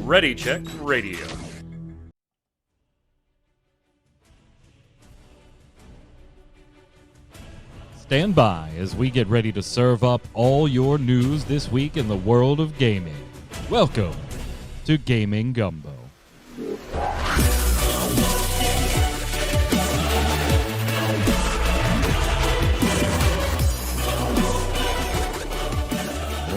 Ready Check Radio. Stand by as we get ready to serve up all your news this week in the world of gaming. Welcome to Gaming Gumbo.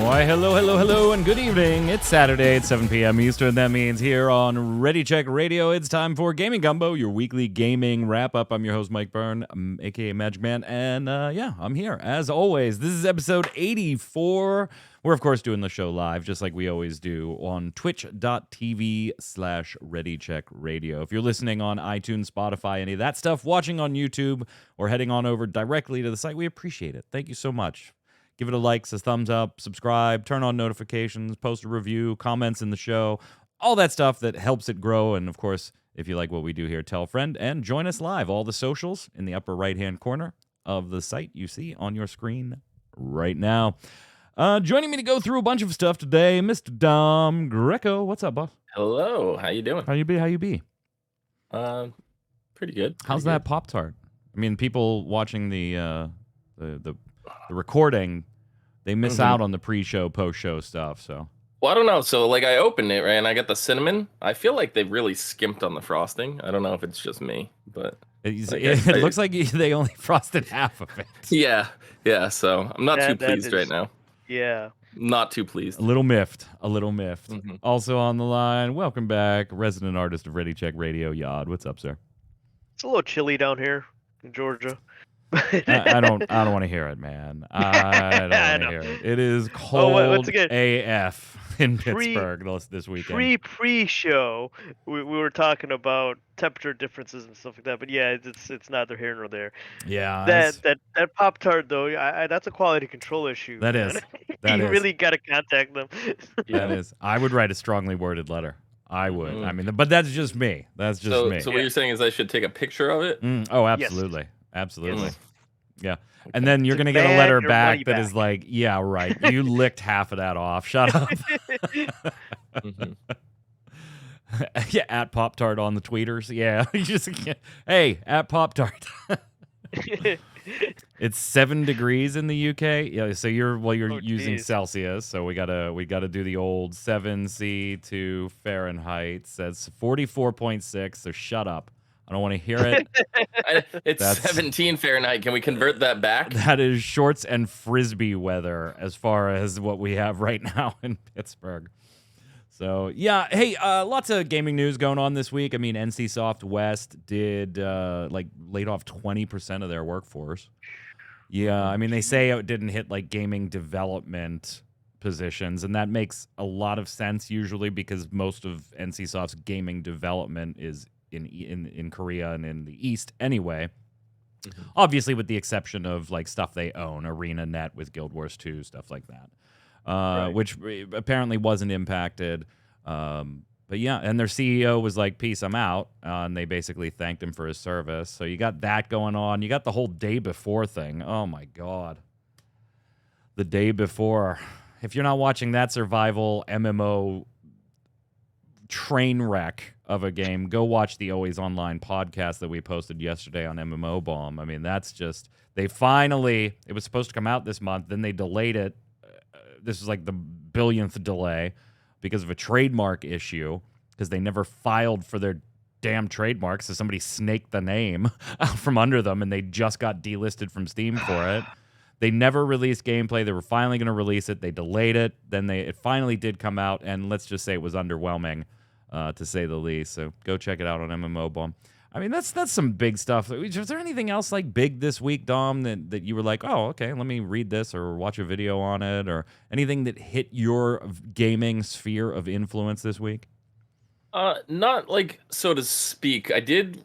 Why, hello, and good evening. It's Saturday at 7 p.m. Eastern. That means here on Ready Check Radio, it's time for Gaming Gumbo, your weekly gaming wrap-up. I'm your host, Mike Byrne, a.k.a. Magic Man, and I'm here, as always. This is episode 84. We're, of course, doing the show live, just like we always do, on twitch.tv/ReadyCheckRadio. If you're listening on iTunes, Spotify, any of that stuff, watching on YouTube, or heading on over directly to the site, we appreciate it. Thank you so much. Give it a like, a thumbs up, subscribe, turn on notifications, post a review, comments in the show, all that stuff that helps it grow. And, of course, if you like what we do here, tell a friend and join us live. All the socials in the upper right-hand corner of the site you see on your screen right now. Joining me to go through a bunch of stuff today, Mr. Dom Greco. What's up, boss? Hello. How you doing? How you be? Pretty good. How's that Pop-Tart? I mean, people watching the recording, they miss out on the pre-show, post-show stuff. So, well, I don't know. So, like, I opened it, right, and I got the cinnamon. I feel like they really skimped on the frosting. I don't know if it's just me, but it looks like they only frosted half of it. Yeah. So I'm not too pleased right now. Yeah, not too pleased. A little miffed. Also on the line, welcome back, resident artist of Ready Check Radio, Yod. What's up, sir? it's a little chilly down here in Georgia. I don't want to hear it, man. I don't want to hear it. It is cold AF in Pittsburgh this weekend. Pre-show, we were talking about temperature differences and stuff like that, but yeah, it's neither here nor there. Yeah, that Pop-Tart though, that's a quality control issue. That man. is. You really got to contact them. That is. I would write a strongly worded letter. I would. I mean, but that's just me. That's just me. So what you're saying is I should take a picture of it? Oh, absolutely. Yes. Absolutely. Yes. Yeah. And then you're going to get a letter back that is like, yeah, right. You licked half of that off. Shut up. Yeah, at Pop-Tart on the tweeters. Yeah. You just hey, at Pop-Tart. It's 7 degrees in the UK. Yeah, so you're using geez. Celsius, so we gotta do the old 7C to Fahrenheit. That's 44.6, so shut up. I don't want to hear it. It's 17 Fahrenheit. Can we convert that back? That is shorts and frisbee weather as far as what we have right now in Pittsburgh. So, yeah. Hey, lots of gaming news going on this week. I mean, NCSoft West did, laid off 20% of their workforce. Yeah, I mean, they say it didn't hit, gaming development positions, and that makes a lot of sense usually because most of NCSoft's gaming development is in Korea and in the East anyway. Obviously with the exception of stuff they own, ArenaNet with Guild Wars 2, stuff like that, right. Which apparently wasn't impacted. But yeah, and their CEO was like, peace, I'm out. And they basically thanked him for his service. So you got that going on. You got the whole day before thing. Oh my God. The day before. If you're not watching that survival MMO train wreck of a game, go watch the Always Online podcast that we posted yesterday on MMO Bomb. I mean, that's just, it was supposed to come out this month, then they delayed it. This is like the billionth delay because of a trademark issue, because they never filed for their damn trademark, so somebody snaked the name out from under them, and they just got delisted from Steam for it. They never released gameplay. They were finally going to release it. They delayed it. Then it finally did come out, and let's just say it was underwhelming, to say the least. So go check it out on MMO Bomb. I mean, that's some big stuff. Was there anything else big this week, Dom, that you were like, oh, okay, let me read this or watch a video on it, or anything that hit your gaming sphere of influence this week? Not so to speak. I did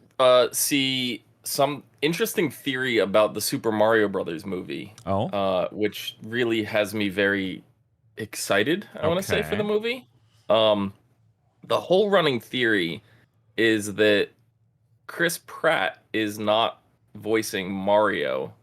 see some interesting theory about the Super Mario Brothers movie. Oh. Which really has me very excited, I want to say, for the movie. The whole running theory is that Chris Pratt is not voicing Mario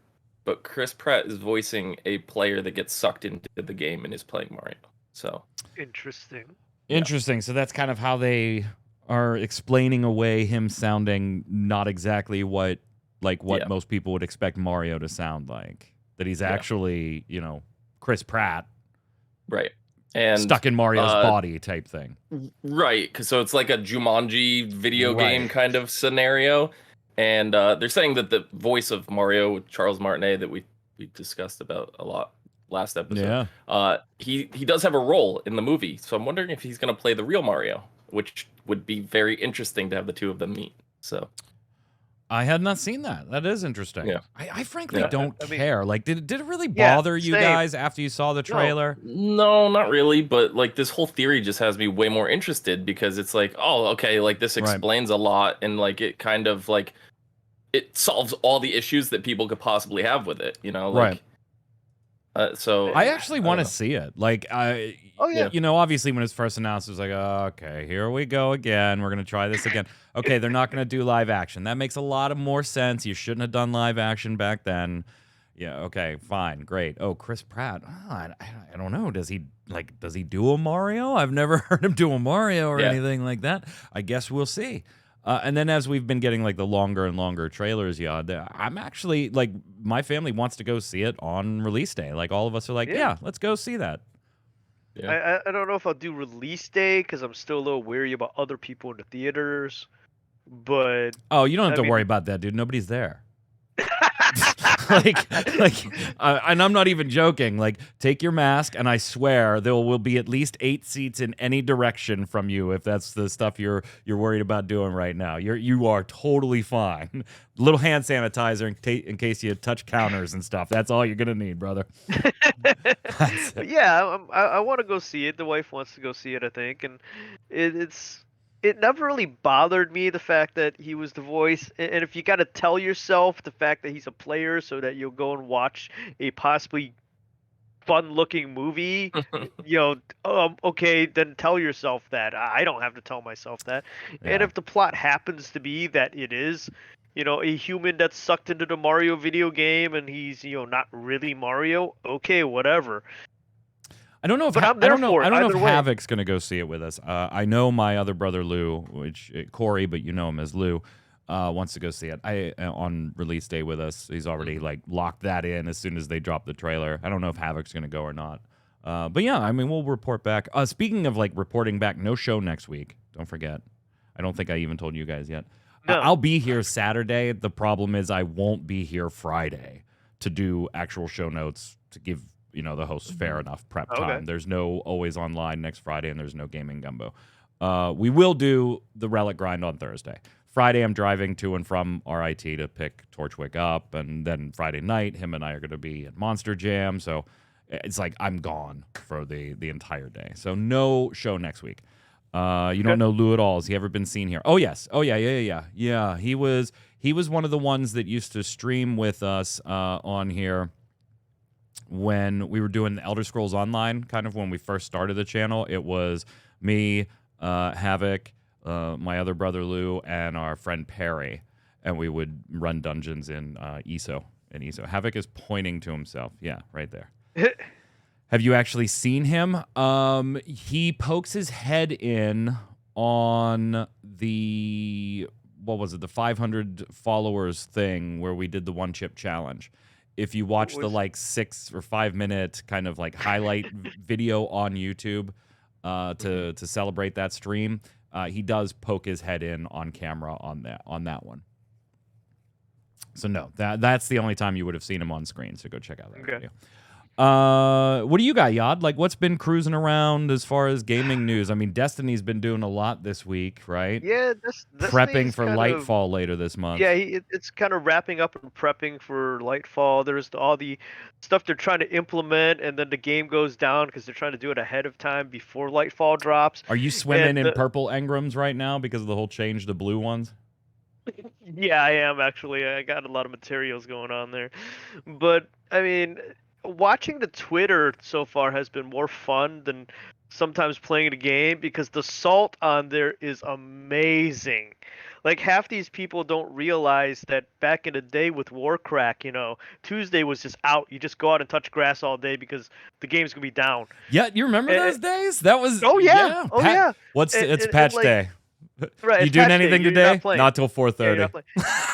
but Chris Pratt is voicing a player that gets sucked into the game and is playing Mario. So Interesting. Interesting. So that's kind of how they are explaining away him sounding not exactly what Yeah. most people would expect Mario to sound like. That he's Yeah. actually, Chris Pratt right. And stuck in Mario's body type thing. Right, because so it's like a Jumanji video game Right. kind of scenario, and they're saying that the voice of Mario, Charles Martinet, that we discussed about a lot last episode, he does have a role in the movie. So I'm wondering if he's going to play the real Mario, which would be very interesting to have the two of them meet. So I had not seen that. That is interesting. Yeah. I frankly Yeah. don't I mean- care. Like, did it really Yeah, bother you same. guys after you saw the trailer? no, not really, but like this whole theory just has me way more interested because it's like, oh, okay, like this Right. explains a lot, and like it kind of like it solves all the issues that people could possibly have with it, like so I actually want to know. see it. Like, Oh yeah. obviously when it was first announced, it was like, oh, okay, here we go again. We're gonna try this again. Okay, they're not gonna do live action. That makes a lot of more sense. You shouldn't have done live action back then. Yeah. Okay. Fine. Great. Oh, Chris Pratt. Oh, I don't know. Does he do a Mario? I've never heard him do a Mario or Yeah. anything like that. I guess we'll see. And then as we've been getting like the longer and longer trailers, I'm actually like my family wants to go see it on release day. Like all of us are like, yeah let's go see that. Yeah. I don't know if I'll do release day because I'm still a little weary about other people in the theaters. But Oh, you don't have I to mean- worry about that, dude. Nobody's there. And I'm not even joking. Like, take your mask, and I swear there will be at least 8 seats in any direction from you if that's the stuff you're worried about doing right now. You are totally fine. Little hand sanitizer in case you touch counters and stuff. That's all you're gonna need, brother. But yeah, I want to go see it. The wife wants to go see it, I think, and it never really bothered me the fact that he was the voice. And if you got to tell yourself the fact that he's a player so that you'll go and watch a possibly fun-looking movie, okay, then tell yourself that. I don't have to tell myself that. And Yeah. if the plot happens to be that it is, a human that's sucked into the Mario video game and he's, not really Mario, okay, whatever. I don't know if But I'm there for it I don't know either if way. Havoc's gonna go see it with us. I know my other brother Lou, Corey, but you know him as Lou, wants to go see it. On release day with us. He's already like locked that in as soon as they drop the trailer. I don't know if Havoc's gonna go or not. But yeah, I mean we'll report back. Speaking of like reporting back, no show next week. Don't forget. I don't think I even told you guys yet. No. I'll be here Saturday. The problem is I won't be here Friday to do actual show notes to give the hosts fair enough prep Okay. time. There's no always online next Friday, and there's no Gaming Gumbo. We will do the Relic Grind on Thursday. Friday, I'm driving to and from RIT to pick Torchwick up, and then Friday night, him and I are going to be at Monster Jam. So it's like I'm gone for the entire day. So no show next week. You don't know Lou at all. Has he ever been seen here? Oh yes. Oh yeah. Yeah. He was one of the ones that used to stream with us on here when we were doing the Elder Scrolls Online, kind of when we first started the channel. It was me, Havoc, my other brother Lou, and our friend Perry, and we would run dungeons in ESO. Havoc is pointing to himself. Yeah, right there. Have you actually seen him? He pokes his head in on the, what was it, the 500 followers thing where we did the one chip challenge. If you watch the like 6 or 5 minute kind of like highlight video on YouTube to celebrate that stream, he does poke his head in on camera on that one. So no, that's the only time you would have seen him on screen. So go check out that video. What do you got, Yod? Like, what's been cruising around as far as gaming news? I mean, Destiny's been doing a lot this week, right? Yeah, this Prepping for Lightfall later this month. Yeah, it's kind of wrapping up and prepping for Lightfall. There's all the stuff they're trying to implement, and then the game goes down because they're trying to do it ahead of time before Lightfall drops. Are you swimming in purple engrams right now because of the whole change to blue ones? Yeah, I am actually. I got a lot of materials going on there. But I mean, watching the Twitter so far has been more fun than sometimes playing the game because the salt on there is amazing. Like half these people don't realize that back in the day with Warcraft, Tuesday was just out. You just go out and touch grass all day because the game's gonna be down. Yeah, you remember And, those days? That was oh yeah, oh yeah. It's And, patch like day. right, You it's doing patch day. anything You're today? not playing. Not till Yeah, you're 4:30. not playing.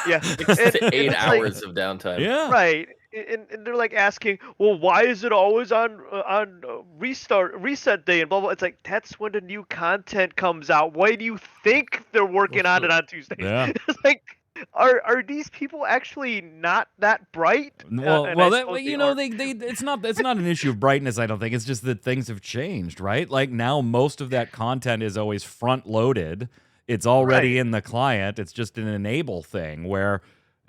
Yeah, 6 and, to and 8 it's like hours of downtime. Yeah. right, and they're like asking, well, why is it always on reset day and blah blah. It's like that's when the new content comes out. Why do you think they're working on it on Tuesdays? Yeah. It's like, are these people actually not that bright? And I suppose they are. It's not an issue of brightness, I don't think. It's just that things have changed, right? Like now most of that content is always front loaded. It's already Right. in the client. It's just an enable thing where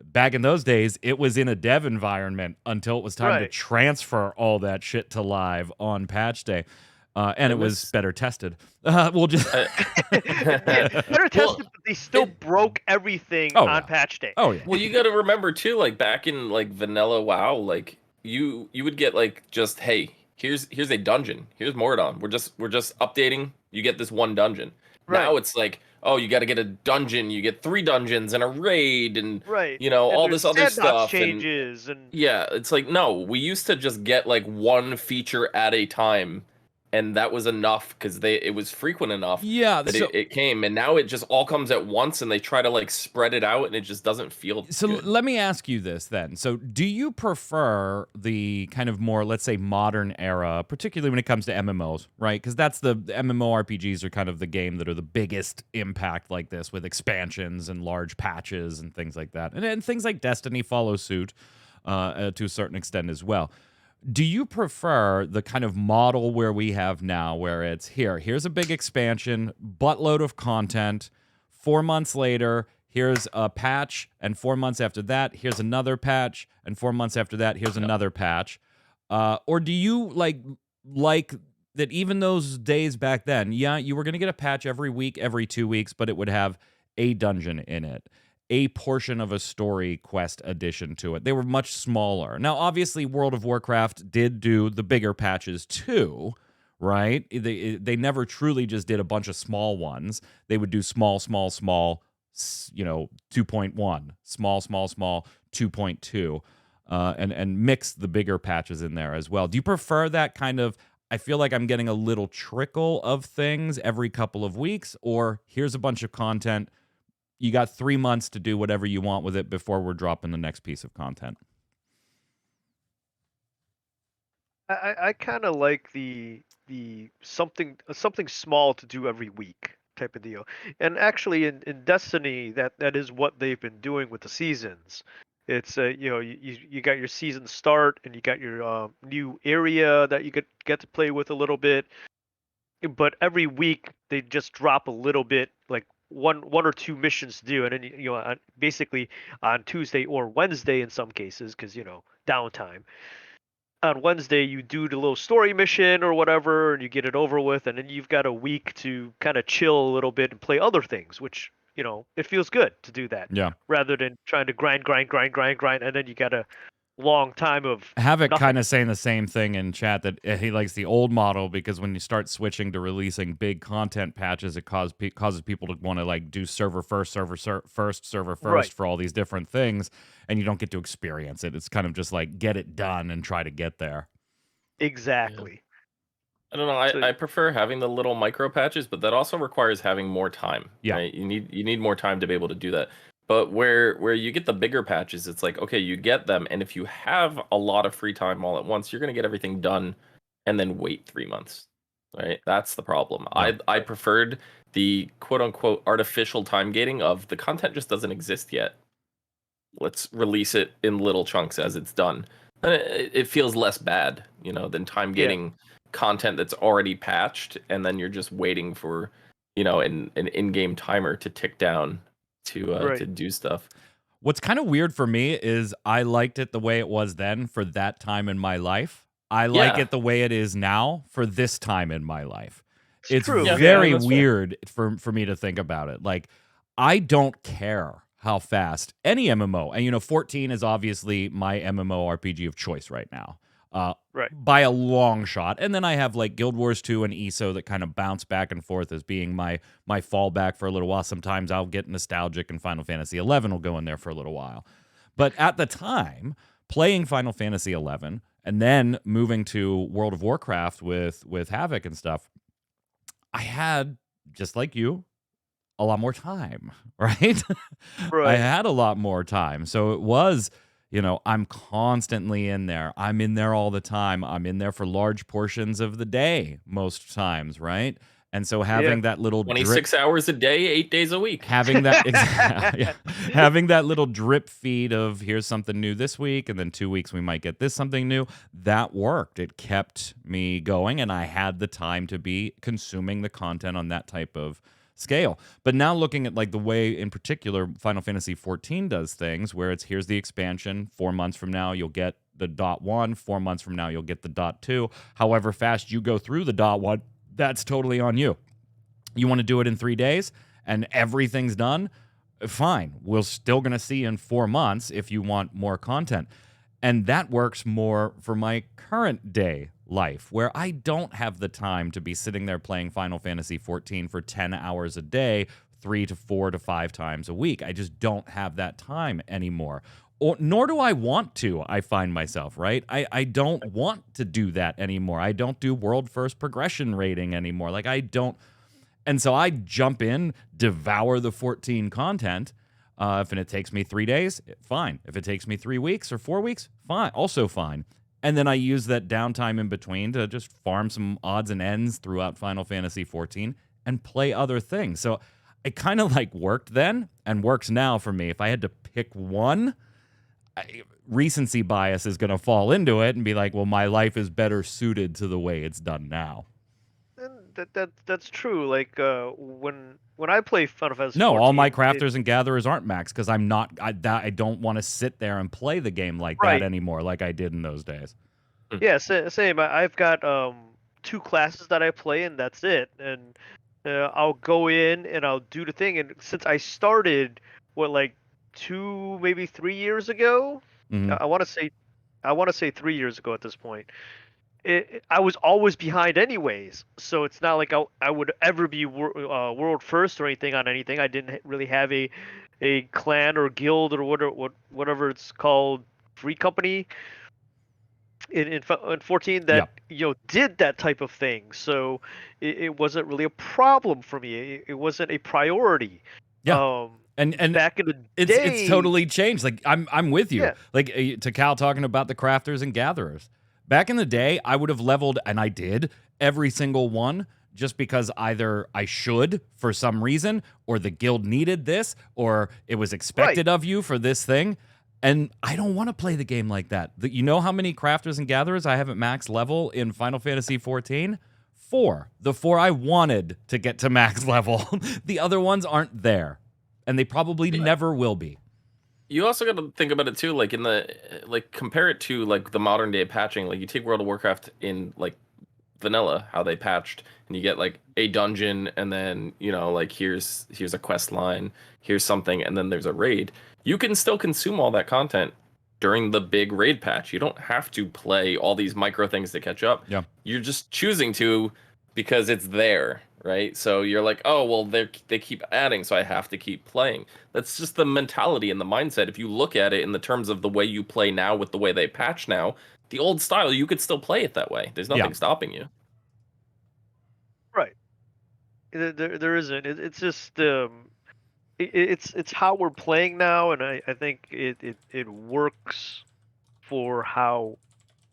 back in those days it was in a dev environment until it was time to Right. transfer all that shit to live on patch day. And it And was this- better tested. We'll just Yeah, better tested, but they still broke everything Oh, on yeah. patch day. Oh yeah. Well, you got to remember too, like back in like vanilla WoW, like you would get like just hey, here's a dungeon, here's Mordon. We're just updating. You get this one dungeon. Now Right. it's like, oh, you got to get a dungeon. You get 3 dungeons and a raid, and Right. you know And all there's this other sandbox stuff. And changes and yeah, it's like no, we used to just get like one feature at a time, and that was enough because it was frequent enough Yeah, that so it came, and now it just all comes at once, and they try to like spread it out, and it just doesn't feel good. let me ask you this then. So do you prefer the kind of more, let's say, modern era, particularly when it comes to MMOs, right? Because that's the MMORPGs are kind of the game that are the biggest impact like this with expansions and large patches and things like that. And things like Destiny follow suit to a certain extent as well. Do you prefer the kind of model where we have now, where it's here's a big expansion, buttload of content, 4 months later, here's a patch, and 4 months after that, here's another patch, and 4 months after that, here's another patch? Or do you like that even those days back then, yeah, you were going to get a patch every week, every 2 weeks, but it would have a dungeon in it, a portion of a story quest addition to it. They were much smaller. Now, obviously, World of Warcraft did do the bigger patches too, right? They never truly just did a bunch of small ones. They would do small, 2.1, small, 2.2, and mix the bigger patches in there as well. Do you prefer that kind of, I feel like I'm getting a little trickle of things every couple of weeks, or here's a bunch of content, you got 3 months to do whatever you want with it before we're dropping the next piece of content? I kind of like the something small to do every week type of deal. And actually, in Destiny, that is what they've been doing with the seasons. It's you got your season start and you got your new area that you get to play with a little bit. But every week they just drop a little bit, like one or two missions to do, and then basically on Tuesday or Wednesday in some cases, because downtime. On Wednesday you do the little story mission or whatever, and you get it over with, and then you've got a week to kind of chill a little bit and play other things, which it feels good to do that Yeah. rather than trying to grind, and then you got a long time of Havoc nothing. kind of saying the same thing in chat, that he likes the old model because when you start switching to releasing big content patches, it causes people to want to like do server first Right. for all these different things, and you don't get to experience it. It's kind of just like get it done and try to get there. Exactly. I don't know. So I prefer having the little micro patches, but that also requires having more time. Yeah. Right? You need more time to be able to do that. But where you get the bigger patches, it's like, okay, you get them, and if you have a lot of free time all at once, you're gonna get everything done and then wait 3 months. Right? That's the problem. Yeah. I preferred the quote unquote artificial time gating of the content just doesn't exist yet. Let's release it in little chunks as it's done. And it feels less bad, than time Yeah. gating content that's already patched, and then you're just waiting for, an in-game timer to tick down to Right. do stuff. What's kind of weird for me is I liked it the way it was then for that time in my life. I like Yeah. it the way it is now for this time in my life. It's true. Yeah, very that's fair. weird for me to think about it. Like, I don't care how fast any MMO, and 14 is obviously my MMORPG of choice right now. Right. by a long shot. And then I have like Guild Wars 2 and ESO that kind of bounce back and forth as being my fallback for a little while. Sometimes I'll get nostalgic and Final Fantasy 11 will go in there for a little while. But at the time, playing Final Fantasy 11 and then moving to World of Warcraft with Havoc and stuff, I had, just like you, a lot more time, right? I Right. had a lot more time. So it was, I'm constantly in there. I'm in there all the time. I'm in there for large portions of the day most times, right? And so having that little 26 hours a day, 8 days a week. having that having that little drip feed of here's something new this week, and then 2 weeks we might get this something new, that worked. It kept me going, and I had the time to be consuming the content on that type of scale. But now looking at like the way in particular Final Fantasy 14 does things, where it's here's the expansion, 4 months from now you'll get the .1, 4 months from now you'll get the .2. However fast you go through the .1, that's totally on you. You want to do it in 3 days and everything's done? Fine. We're still going to see you in 4 months if you want more content. And that works more for my current day life, where I don't have the time to be sitting there playing Final Fantasy 14 for 10 hours a day, 3 to 4 to 5 times a week. I just don't have that time anymore. Nor do I want to, I find myself, right? I don't want to do that anymore. I don't do world first progression rating anymore. Like, I don't. And so I jump in, devour the 14 content. If it takes me 3 days, fine. If it takes me 3 weeks or 4 weeks, fine. Also fine. And then I use that downtime in between to just farm some odds and ends throughout Final Fantasy 14 and play other things. So it kind of like worked then and works now for me. If I had to pick one, recency bias is going to fall into it and be like, well, my life is better suited to the way it's done now. And that's true. Like when I play Final Fantasy No, 14, all my crafters and gatherers aren't max because I'm not. I don't want to sit there and play the game like that anymore, like I did in those days. Yeah, same. I've got 2 classes that I play, and that's it. And I'll go in and I'll do the thing. And since I started, like 2, maybe 3 years ago, Mhm. I want to say 3 years ago at this point. I was always behind anyways, so it's not like I would ever be world first or anything on anything. I didn't really have a clan or guild or whatever it's called, free company in 14 that did that type of thing. So it wasn't really a problem for me. It wasn't a priority. Yeah. And back in the it's day, totally changed. Like I'm with you. Yeah. Like to Cal talking about the crafters and gatherers. Back in the day, I would have leveled, and I did, every single one just because either I should for some reason, or the guild needed this, or it was expected of you for this thing. And I don't want to play the game like that. You know how many crafters and gatherers I have at max level in Final Fantasy 14? 4. The 4 I wanted to get to max level. The other ones aren't there. And they probably never will be. You also got to think about it too, like compare it to like the modern day patching. Like you take World of Warcraft in like vanilla, how they patched, and you get like a dungeon, and then like here's a quest line, here's something, and then there's a raid. You can still consume all that content during the big raid patch. You don't have to play all these micro things to catch up. Yeah, you're just choosing to because it's there. Right, so you're like, oh well, they keep adding, so I have to keep playing. That's just the mentality and the mindset. If you look at it in the terms of the way you play now with the way they patch now, the old style, you could still play it that way. There's nothing stopping you. Right. There isn't. It's just it's how we're playing now, and I think it works for how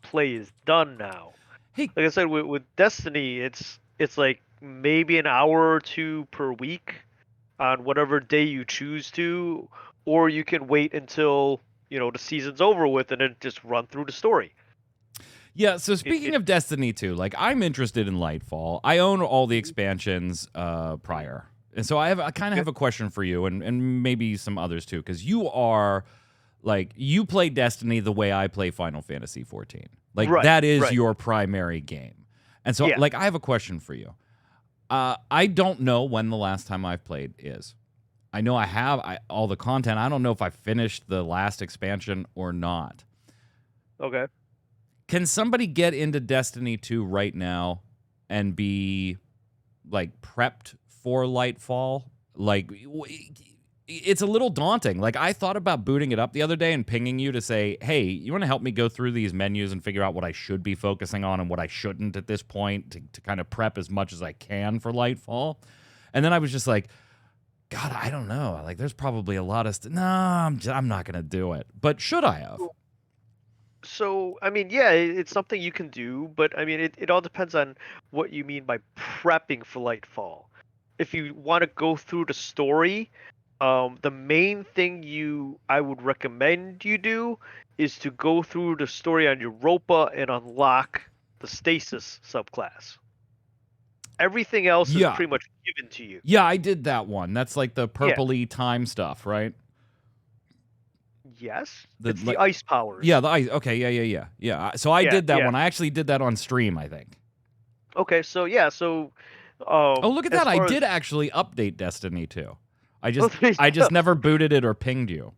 play is done now. Hey, like I said, with Destiny, it's like maybe an hour or 2 per week on whatever day you choose to, or you can wait until the season's over with and then just run through the story. Yeah, so speaking of Destiny 2, like I'm interested in Lightfall. I own all the expansions prior. And so I kind of have a question for you and maybe some others too, because you are like you play Destiny the way I play Final Fantasy 14. Like that is your primary game. And so like I have a question for you. I don't know when the last time I've played is. I know I have all the content. I don't know if I finished the last expansion or not. Okay. Can somebody get into Destiny 2 right now and be like prepped for Lightfall? Like, it's a little daunting. Like, I thought about booting it up the other day and pinging you to say, hey, you want to help me go through these menus and figure out what I should be focusing on and what I shouldn't at this point to kind of prep as much as I can for Lightfall? And then I was just like, God, I don't know. Like, there's probably a lot of no, I'm not going to do it. But should I have? So, I mean, yeah, it's something you can do, but I mean, it all depends on what you mean by prepping for Lightfall. If you want to go through the story, the main thing I would recommend you do is to go through the story on Europa and unlock the Stasis subclass. Everything else is pretty much given to you. Yeah, I did that one. That's like the purpley time stuff, right? Yes, it's the ice powers. Yeah, the ice. Okay, yeah. So I did that one. I actually did that on stream, I think. Okay, so yeah, so. Oh, look at that! I did actually update Destiny 2. I just never booted it or pinged you.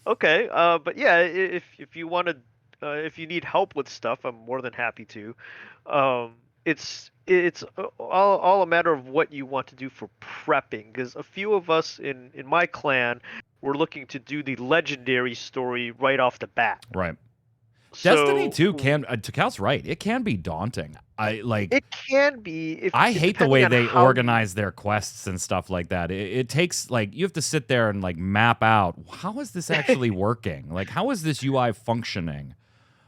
Okay, but yeah, if you want to, if you need help with stuff, I'm more than happy to. It's all a matter of what you want to do for prepping, because a few of us in my clan were looking to do the legendary story right off the bat. Right. So, Destiny 2 can, Cal's right, it can be daunting. It can be. I hate the way they organize their quests and stuff like that. It takes, like, you have to sit there and, like, map out, how is this actually working? Like, how is this UI functioning?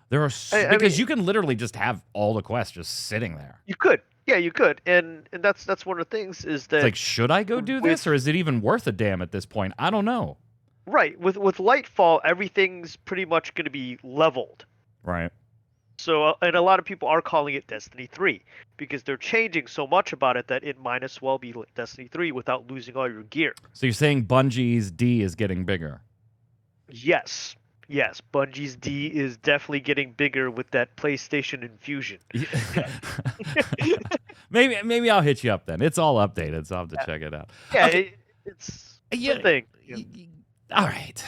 There are because you can literally just have all the quests just sitting there. You could. Yeah, you could. And that's one of the things is that... It's like, should I go do this, or is it even worth a damn at this point? I don't know. Right. With Lightfall, everything's pretty much going to be leveled. Right. So, and a lot of people are calling it Destiny 3 because they're changing so much about it that it might as well be Destiny 3 without losing all your gear. So you're saying Bungie's D is getting bigger? Yes. Yes, Bungie's D is definitely getting bigger with that PlayStation infusion. maybe I'll hit you up then. It's all updated, so I'll have to check it out. Yeah, okay. it's something. All right.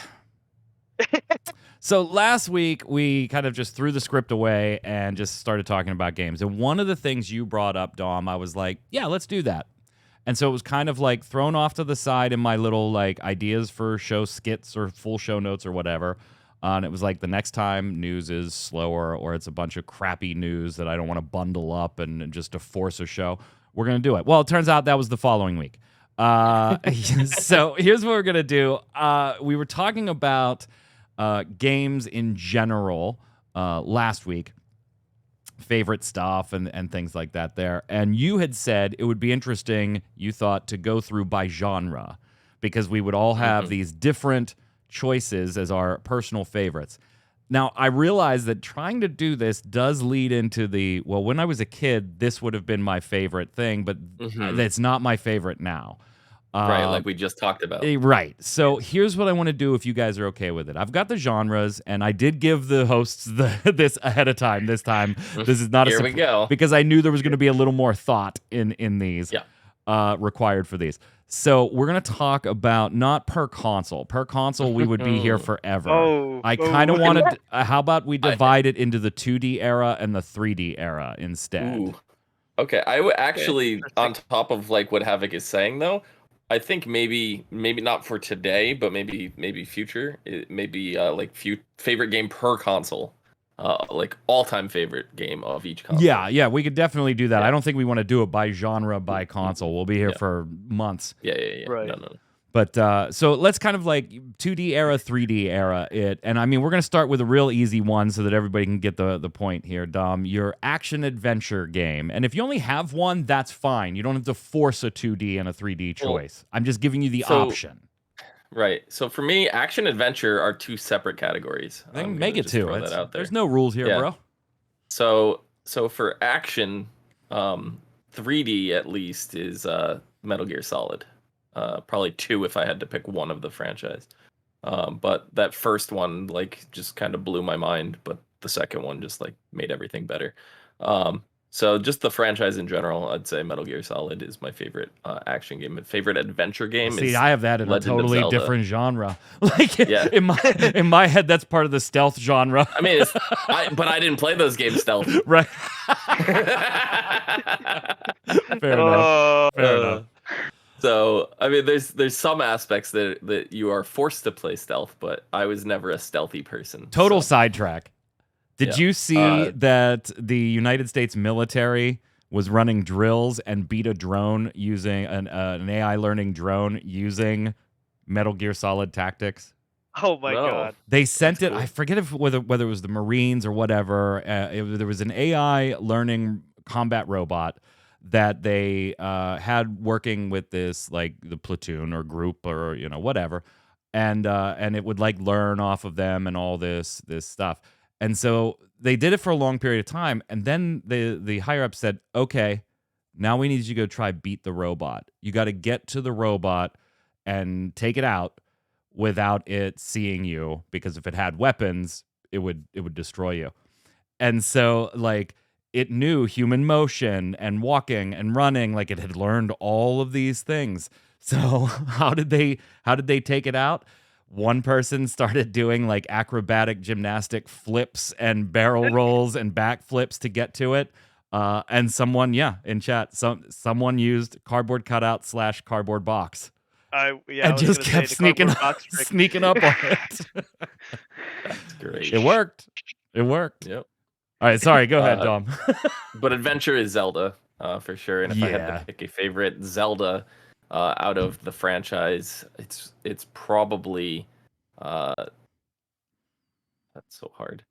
So last week, we kind of just threw the script away and just started talking about games. And one of the things you brought up, Dom, I was like, yeah, let's do that. And so it was kind of like thrown off to the side in my little like ideas for show skits or full show notes or whatever. And it was like the next time news is slower or it's a bunch of crappy news that I don't want to bundle up and just to force a show, we're going to do it. Well, it turns out that was the following week. So here's what we're going to do. We were talking about games in general last week, favorite stuff and things like that there. And you had said it would be interesting, you thought, to go through by genre because we would all have these different choices as our personal favorites. Now, I realize that trying to do this does lead into the, well, when I was a kid, this would have been my favorite thing, but it's not my favorite now. Right, like we just talked about. Right. So here's what I want to do if you guys are okay with it. I've got the genres, and I did give the hosts this ahead of time this time. This is not Here we go. Because I knew there was going to be a little more thought in these required for these. So we're going to talk about not per console. Per console, we would be here forever. I kind of wanted, how about we divide it into the 2D era and the 3D era instead? Ooh. Okay, I would actually, on top of like what Havoc is saying though, I think maybe not for today, but maybe future. Maybe like favorite game per console, like all-time favorite game of each console. Yeah, we could definitely do that. I don't think we want to do it by genre, by console. We'll be here for months. Yeah. Right. No. But so let's kind of like 2D era, 3D era it. And I mean, we're going to start with a real easy one so that everybody can get the point here, Dom. Your action-adventure game. And if you only have one, that's fine. You don't have to force a 2D and a 3D choice. I'm just giving you the option. Right. So for me, action-adventure are two separate categories. Make it two. There's no rules here, bro. So for action, 3D at least is Metal Gear Solid. Probably 2 if I had to pick one of the franchise. But that first one like just kind of blew my mind, but the second one just like made everything better. So just the franchise in general, I'd say Metal Gear Solid is my favorite action game. My favorite adventure game See, is I have that in a Legend of totally Zelda. different genre. Like Yeah. in my head, that's part of the stealth genre. I mean, but I didn't play those games stealth. Right. Fair enough. Fair enough. So I mean, there's some aspects that you are forced to play stealth, but I was never a stealthy person. Total so. sidetrack. Did you see that the United States military was running drills and beat a drone using an AI learning drone using Metal Gear Solid tactics? Oh my No. god. They sent That's it. cool. I forget whether it was the Marines or whatever. There was an AI learning combat robot that they had working with this, like the platoon or group or whatever, and it would like learn off of them and all this stuff. And so they did it for a long period of time, and then the higher up said, "Okay, now we need you to go try beat the robot. You got to get to the robot and take it out without it seeing you, because if it had weapons, it would destroy you." And so like it knew human motion and walking and running, like it had learned all of these things. So how did they take it out? One person started doing like acrobatic gymnastic flips and barrel rolls and back flips to get to it. And someone, in chat, someone used cardboard cutout / cardboard box. I And was just gonna kept say the cardboard box trick. sneaking up on it. That's great. It worked. It worked. Yep. All right, sorry. Go ahead, Dom. But adventure is Zelda, for sure. And if I had to pick a favorite Zelda out of the franchise, it's probably that's so hard.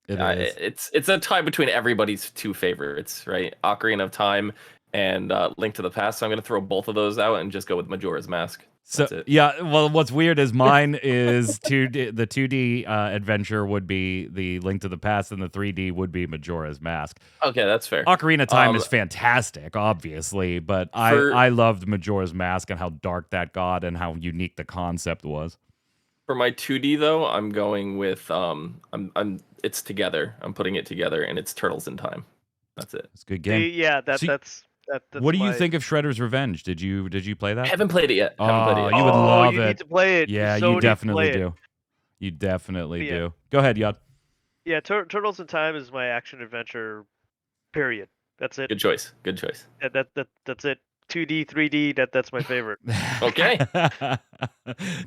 It is. It's a tie between everybody's two favorites, right? Ocarina of Time and Link to the Past. So I'm gonna throw both of those out and just go with Majora's Mask. That's it. Yeah, well, what's weird is mine is 2D. The 2D adventure would be the Link to the Past, and the 3D would be Majora's Mask. Okay, that's fair. Ocarina of Time is fantastic, obviously, but I loved Majora's Mask and how dark that got and how unique the concept was. For my 2D though, I'm going with it's together. I'm putting it together, and it's Turtles in Time. That's it. It's a good game. Yeah, that's what do you think of Shredder's Revenge? Did you play that? I haven't played it yet. You would love you it. need to play it. Yeah, so you definitely do. You definitely do. Go ahead, Yod. Yeah, Turtles in Time is my action adventure. Period. That's it. Good choice. Good choice. That's it. 2D, 3D. That's my favorite. Okay.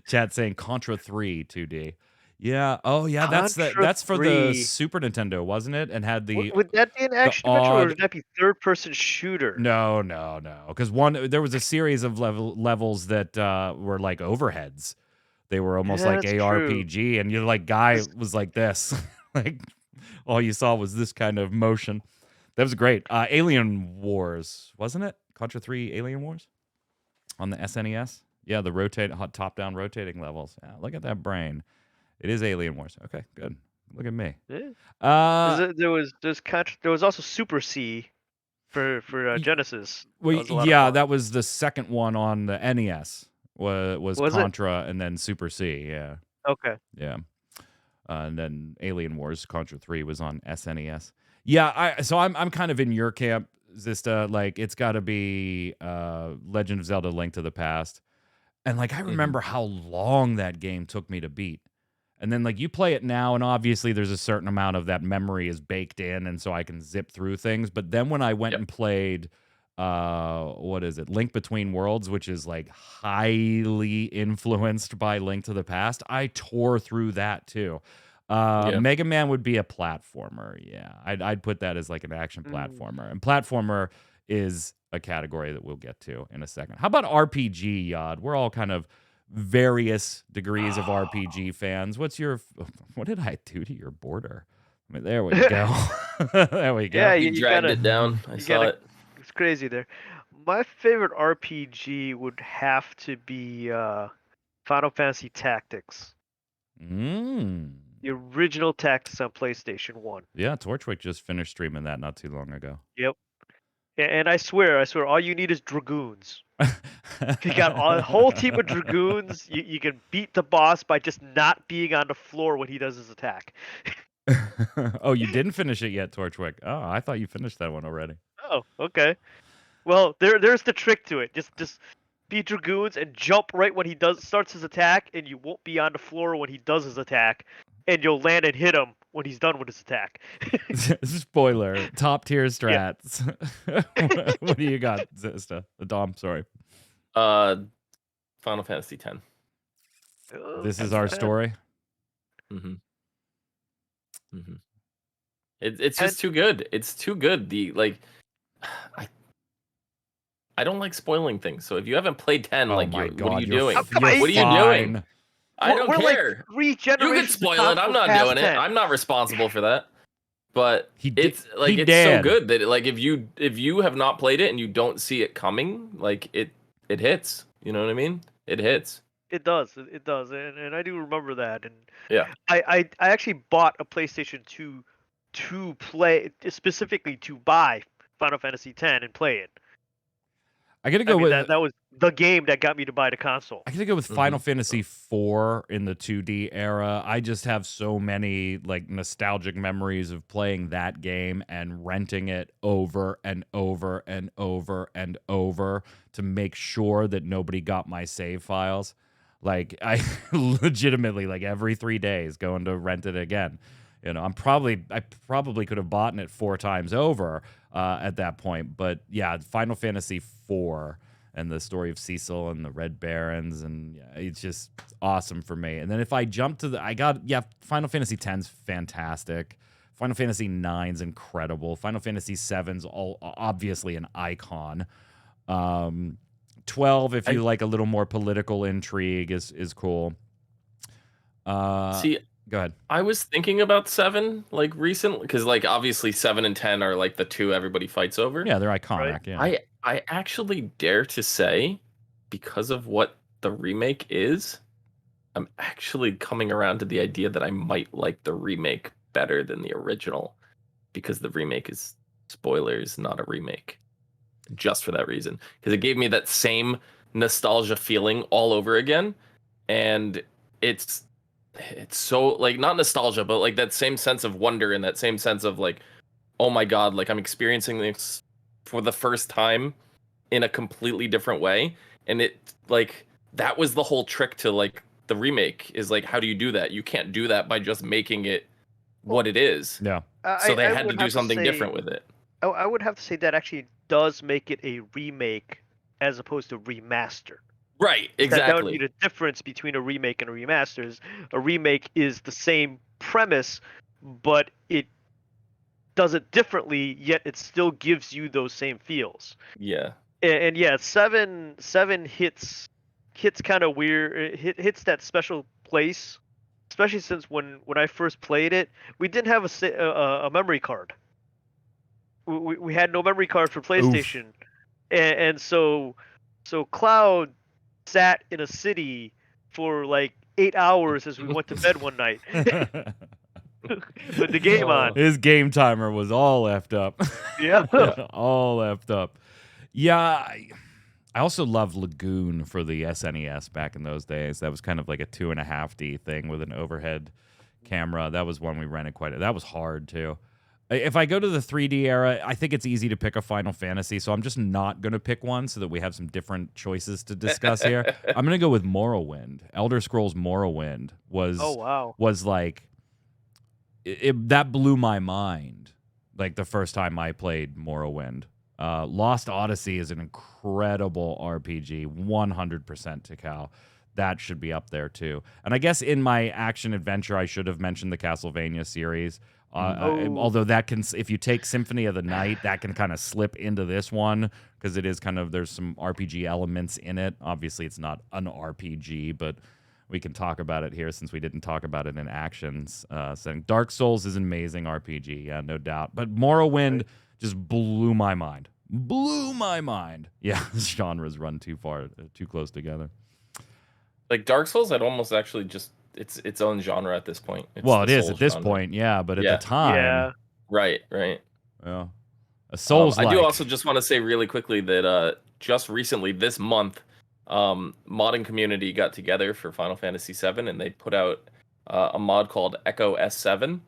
Chat saying Contra 3 2D. Yeah. Oh, yeah. That's for the 3. Super Nintendo, wasn't it? And had the Would that be an action adventure, or would that be third-person shooter? No. Because there was a series of levels that were like overheads. They were almost like ARPG, true. And you're like, guy was like this, like all you saw was this kind of motion. That was great. Alien Wars, wasn't it? Contra 3 Alien Wars on the SNES. Yeah, the top-down rotating levels. Yeah, look at that brain. It is Alien Wars. Okay, good. Look at me. Yeah. There was also Super C for Genesis. Well, that was the second one on the NES. Was Contra and then Super C. Yeah. Okay. Yeah. And then Alien Wars Contra 3 was on SNES. Yeah, so I'm kind of in your camp, Zista. Like, it's got to be Legend of Zelda: Link to the Past. And like, I remember how long that game took me to beat. And then like you play it now, and obviously there's a certain amount of that memory is baked in, and so I can zip through things. But then when I went and played what is it, Link Between Worlds, which is like highly influenced by Link to the Past, I tore through that too. Mega Man would be a platformer. Yeah, I'd put that as like an action platformer, and platformer is a category that we'll get to in a second. How about RPG, Yod? We're all kind of various degrees of RPG fans. What did I do to your border? I mean, there we go. There we go. Yeah, you dragged it down. I saw it. It's crazy there. My favorite RPG would have to be Final Fantasy Tactics. The original Tactics on PlayStation 1. Yeah, Torchwick just finished streaming that not too long ago. Yep. And I swear, all you need is dragoons. You got a whole team of dragoons. You can beat the boss by just not being on the floor when he does his attack. Oh, you didn't finish it yet, Torchwick. Oh, I thought you finished that one already. Oh, okay. Well, there's the trick to it. Just be dragoons and jump right when he starts his attack, and you won't be on the floor when he does his attack, and you'll land and hit him when he's done with his attack. Spoiler, top tier Yeah. strats. What do you got, Zista? Dom, sorry. Final Fantasy X. This is our story. Mm-hmm. Mm-hmm. It's just too good. It's too good. I don't like spoiling things. So if you haven't played 10, Oh like, my what God, are you doing? come on, What are you doing? I don't we're care. Like 3 You generations can spoil it. I'm not past doing it. 10. I'm not responsible for that. But it's he it's so did. good that like if you have not played it and you don't see it coming, like it hits. You know what I mean? It hits. It does. It does. And I do remember that. And Yeah. I actually bought a PlayStation 2 to play, specifically to buy Final Fantasy X and play it. I gotta go with that was the game that got me to buy the console. I gotta go with Final Fantasy IV in the 2D era. I just have so many like nostalgic memories of playing that game and renting it over and over and over and over to make sure that nobody got my save files. Like I legitimately like every 3 days going to rent it again. You know, I probably could have bought it 4 times over at that point. But yeah, Final Fantasy IV and the story of Cecil and the Red Barons, and yeah, it's just awesome for me. And then if I jump to Final Fantasy X's fantastic. Final Fantasy IX's incredible. Final Fantasy VII's all obviously an icon. 12, if you like a little more political intrigue, is cool. See, go ahead. I was thinking about 7 like recently because like obviously 7 and 10 are like the 2 everybody fights over. Yeah, they're iconic. Right? Yeah. I actually dare to say, because of what the remake is, I'm actually coming around to the idea that I might like the remake better than the original, because the remake is, spoilers, not a remake. Just for that reason, because it gave me that same nostalgia feeling all over again, and it's so like not nostalgia, but like that same sense of wonder and that same sense of like, oh my God, like I'm experiencing this for the first time in a completely different way. And it like that was the whole trick to like the remake, is like, how do you do that? You can't do that by just making it what it is. Yeah. So they I had to would do have something say- different with it. I would have to say that actually does make it a remake as opposed to remaster. Right, exactly. That would be the difference between a remake and a remaster. Is a remake is the same premise, but it does it differently, yet it still gives you those same feels. Yeah. And yeah, seven hits kind of weird. It hits that special place, especially since when I first played it, we didn't have a memory card. We had no memory card for PlayStation, and so Cloud sat in a city for like 8 hours as we went to bed one night with the game on. His game timer was all effed up. Yeah. All effed up. Yeah, I also loved Lagoon for the SNES back in those days. That was kind of like a 2.5D thing with an overhead camera. That was one we rented that was hard too. If I go to the 3D era, I think it's easy to pick a Final Fantasy, so I'm just not going to pick one so that we have some different choices to discuss here. I'm going to go with Morrowind. Elder Scrolls Morrowind was like that blew my mind. Like the first time I played Morrowind. Lost Odyssey is an incredible RPG, 100% Tikal. That should be up there too. And I guess in my action adventure, I should have mentioned the Castlevania series. Although that can, if you take Symphony of the Night, that can kind of slip into this one because it is kind of, there's some RPG elements in it. Obviously, it's not an RPG, but we can talk about it here since we didn't talk about it in actions setting. Dark Souls is an amazing RPG, yeah, no doubt. But Morrowind just blew my mind. Blew my mind. Yeah, genres run too close together. Like Dark Souls, I'd almost actually just its own genre at this point. Well, it is at this point, yeah, but at the time, yeah, right, yeah, a Souls. I do also just want to say really quickly that just recently this month, modding community got together for Final Fantasy VII, and they put out a mod called Echo S7,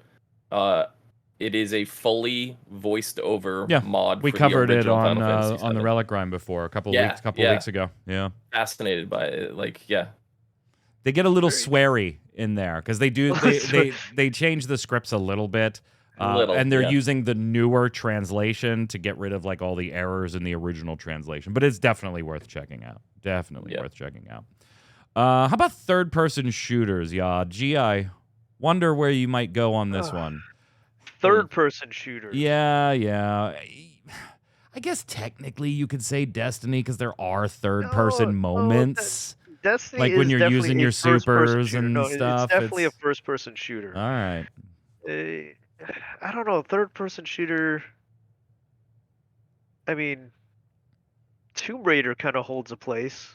It is a fully voiced over Yeah, mod we for the covered it original on Final Fantasy on the VII. Relic Grind before a couple Yeah, weeks ago. Yeah, fascinated by it. Like, yeah, they get a little Very sweary in there because they do they change the scripts a little bit, little, and they're yeah. using the newer translation to get rid of like all the errors in the original translation. But it's definitely worth checking out. Definitely Yeah. worth checking out. How about third-person shooters? Yeah, gee, I wonder where you might go on this one. Third-person shooters. Yeah. I guess technically you could say Destiny because there are third-person moments. Destiny Like when is you're definitely using a your first-person supers shooter. and No, it's stuff. definitely a It's first-person shooter. all right. Uh, I don't know, third-person shooter. I mean, Tomb Raider kind of holds a place.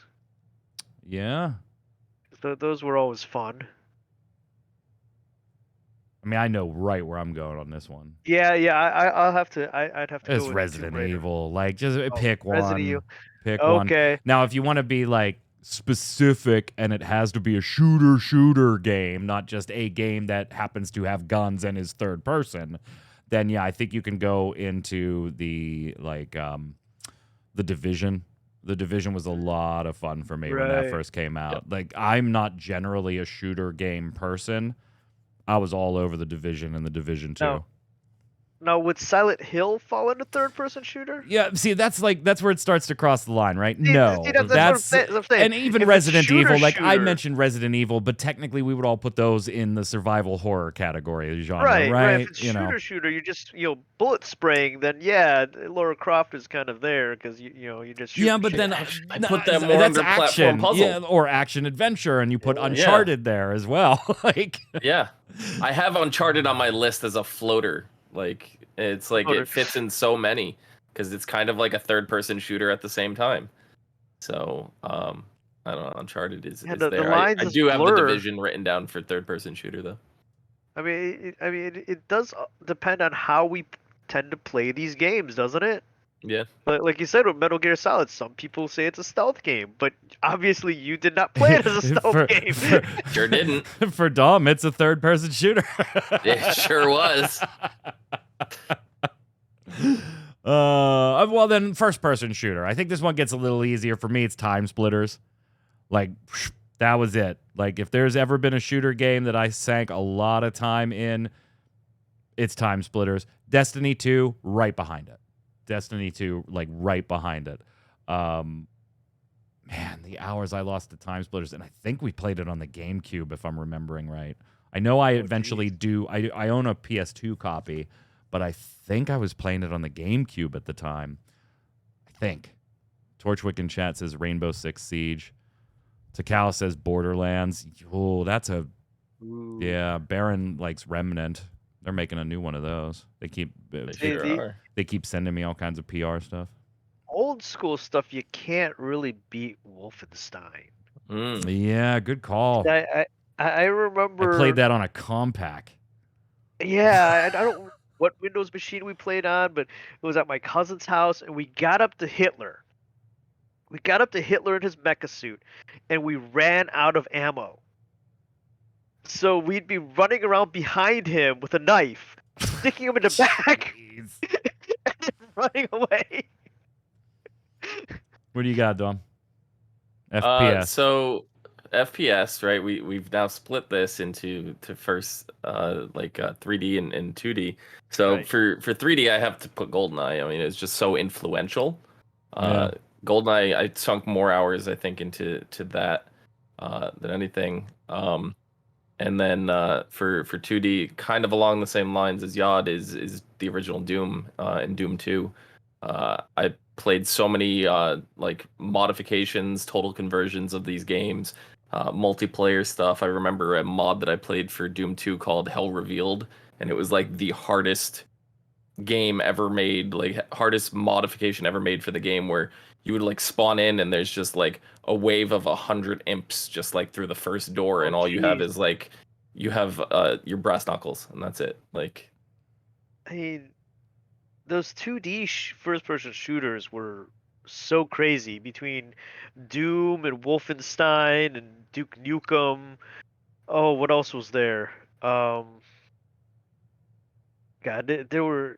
Yeah. Those were always fun. I mean, I know right where I'm going on this one. Yeah. I'll have to. I'd have to It's go with Resident Tomb Raider. Evil. Like, just Oh, pick Resident one. Evil. Pick one. Okay. Now, if you want to be like specific and it has to be a shooter game, not just a game that happens to have guns and is third person, then yeah, I think you can go into the the Division. The Division was a lot of fun for me when that Right. first came out. Yep. Like, I'm not generally a shooter game person. I was all over the Division and the Division 2. Now, would Silent Hill fall into third-person shooter? Yeah, see, that's where it starts to cross the line, right? See, No, that's what I'm saying. and even If it's Resident Evil. Like I shooter, mentioned, Resident Evil, but technically we would all put those in the survival horror category genre, right. If it's You know, shooter, you're just bullet spraying. Then yeah, Lara Croft is kind of there because you just shoot. yeah, but then I put that more that's under platform action, puzzle. yeah, or action adventure, and you put Yeah. Uncharted there as well. Like, Yeah, I have Uncharted on my list as a floater. Like, it's like Floater. it fits in so many because it's kind of like a third-person shooter at the same time. So, I don't know. Uncharted is the there. lines I just do have the blur. Division written down for third-person shooter though. I mean, it does depend on how we tend to play these games, doesn't it? Yeah. But like you said with Metal Gear Solid, some people say it's a stealth game, but obviously you did not play it as a stealth game. Sure didn't. For Dom, it's a third-person shooter. It sure was. Well then, first-person shooter. I think this one gets a little easier for me. It's Time Splitters. Like, that was it. Like, if there's ever been a shooter game that I sank a lot of time in, it's Time Splitters. Destiny 2, right behind it. Destiny 2, like, right behind it. Man, the hours I lost to Time Splitters, and I think we played it on the GameCube, if I'm remembering right. I know I eventually do. I own a PS2 copy, but I think I was playing it on the GameCube at the time. I think. Torchwick in chat says Rainbow Six Siege. Takao says Borderlands. Oh, that's a... Ooh. Yeah, Baron likes Remnant. They're making a new one of those. They keep they keep sending me all kinds of PR stuff. Old school stuff you can't really beat Wolfenstein. Yeah, good call. I remember I played that on a compact. Yeah, I don't know what Windows machine we played on, but it was at my cousin's house, and we got up to Hitler. We got up to Hitler in his mecha suit, and we ran out of ammo. So we'd be running around behind him with a knife, sticking him in the back, and then running away. What do you got, Dom? FPS. So FPS, right? We've now split this into first 3D and 2D. So Right. for 3D, I have to put GoldenEye. I mean, it's just so influential. Yeah. GoldenEye, I sunk more hours, I think, into that than anything. And then for 2D, kind of along the same lines as Yod is the original Doom and Doom 2. I played so many modifications, total conversions of these games, multiplayer stuff. I remember a mod that I played for Doom 2 called Hell Revealed, and it was like the hardest game ever made, like hardest modification ever made for the game, where you would like spawn in and there's just like a wave of 100 imps just like through the first door, and all you have is like you have your brass knuckles, and that's it. Like, I mean, those 2D first-person shooters were so crazy between Doom and Wolfenstein and Duke 'Nukem. Oh, what else was there? Um, I don't know. What was the other one? There was a couple. There was Wolfenstein. There was Doom. There was Wolfenstein. There was Duke Nukem. Oh, what else was there? There was Wolfenstein. There was Doom. There was Wolfenstein. There was Duke Nukem. Oh, what else was there? God, there were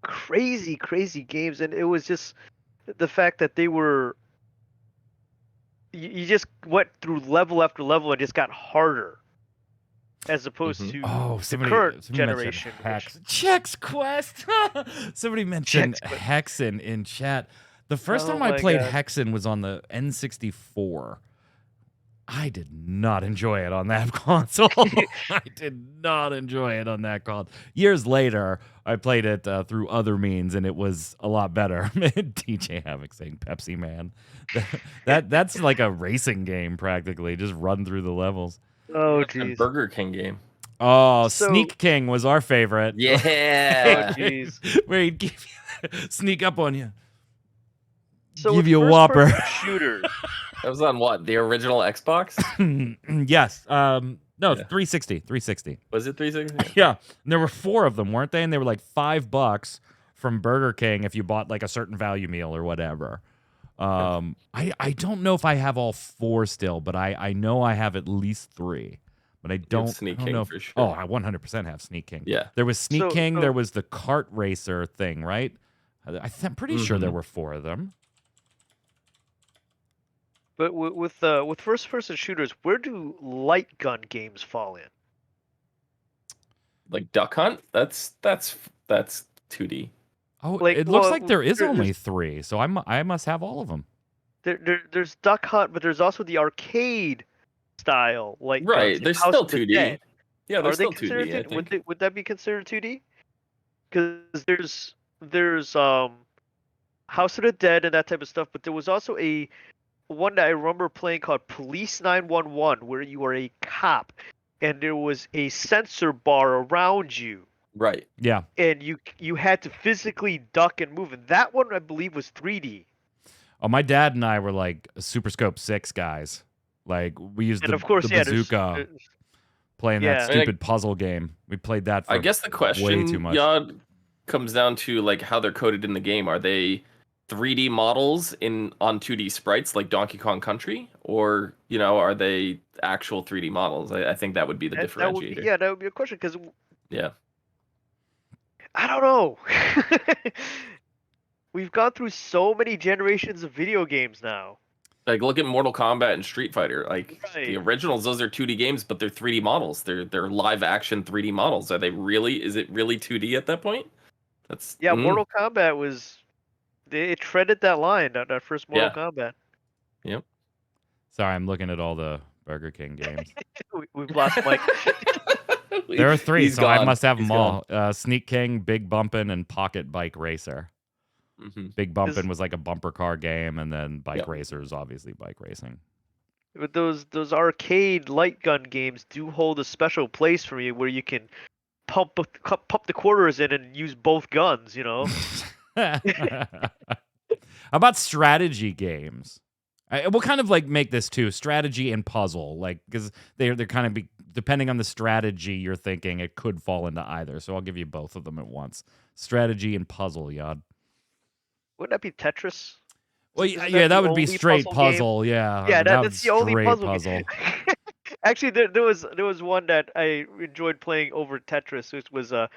crazy games, and it was just the fact that they were you just went through level after level and just got harder as opposed to Oh, the somebody current mentioned generation, which Hex. Chex Quest. Somebody mentioned checks. But Hexen in chat. The first oh time I my played God, Hexen was on the N64. I did not enjoy it on that console. I did not enjoy it on that console. Years later, I played it through other means, and it was a lot better. DJ Havoc saying Pepsi Man. That's like a racing game practically. Just run through the levels. oh A jeez. Burger King game. Oh, So Sneak King was our favorite. oh Yeah. jeez. Where he'd give sneak up on you, So give with you a first Whopper. person shooters, That was on what? The original Xbox? Yes. No, Yeah. 360. 360. Was it 360? Yeah. And there were 4 of them, weren't they? And they were like $5 from Burger King if you bought like a certain value meal or whatever. I don't know if I have all 4 still, but I know I have at least 3. But I don't Sneak know King if, for sure. oh, I 100% have Sneak King. Yeah. There was Sneak So- King, so- there was the kart racer thing, right? I'm pretty sure there Mhm. were 4 of them. but with first person shooters, where do light gun games fall in? Like Duck Hunt? That's 2D. Oh, Like, it looks well, like there is there's- only 3, so I must have all of them. There's Duck Hunt, but there's also the arcade style light guns, Right. like They're House still of the 2D. Dead. Yeah, they're Are they still considered 2D, I 2D? think. Would that be considered 2D? Because there's House of the Dead and that type of stuff, but there was also a one that I remember playing called Police 911, where you are a cop and there was a sensor bar around you, Right. Yeah. and you had to physically duck and move. And that one I believe was 3D. Oh, my dad and I were like Super Scope 6 guys. Like we used And the, of course, the yeah, bazooka playing yeah. that I mean, stupid puzzle game. We played that for I guess the way question, too much. Yod, comes down to like how they're coded in the game. Are they 3D models on 2D sprites like Donkey Kong Country, or are they actual 3D models? I think that would be the that would be, differentiator. yeah, that would be a question because Yeah. I don't know. We've gone through so many generations of video games now. Like look at Mortal Kombat and Street Fighter. Like the Right. originals, those are 2D games, but they're 3D models. They're live action 3D models. Are they really? Is it really 2D at that point? That's Yeah, Mortal Kombat was it treaded that line, that first Mortal Kombat. Yep. Sorry, I'm looking at all the Burger King games. We've lost Mike. There are 3, He's so I gone. must have He's them all. Sneak King, Big Bumpin', and Pocket Bike Racer. Mhm. Big Bumpin' was like a bumper car game, and then Bike Yep. Racer is obviously bike racing. But those arcade light gun games do hold a special place for me, where you can pump the quarters in and use both guns. How about strategy games? We'll kind of like make this too strategy and puzzle, like because they're kind of depending on the strategy you're thinking, it could fall into either. So I'll give you both of them at once: strategy and puzzle. Yod. Wouldn't that be Tetris? Well, Isn't yeah, that the would be only straight puzzle game? puzzle. Yeah, Yeah, that that's the only straight puzzle. Actually, there was one that I enjoyed playing over Tetris, which was a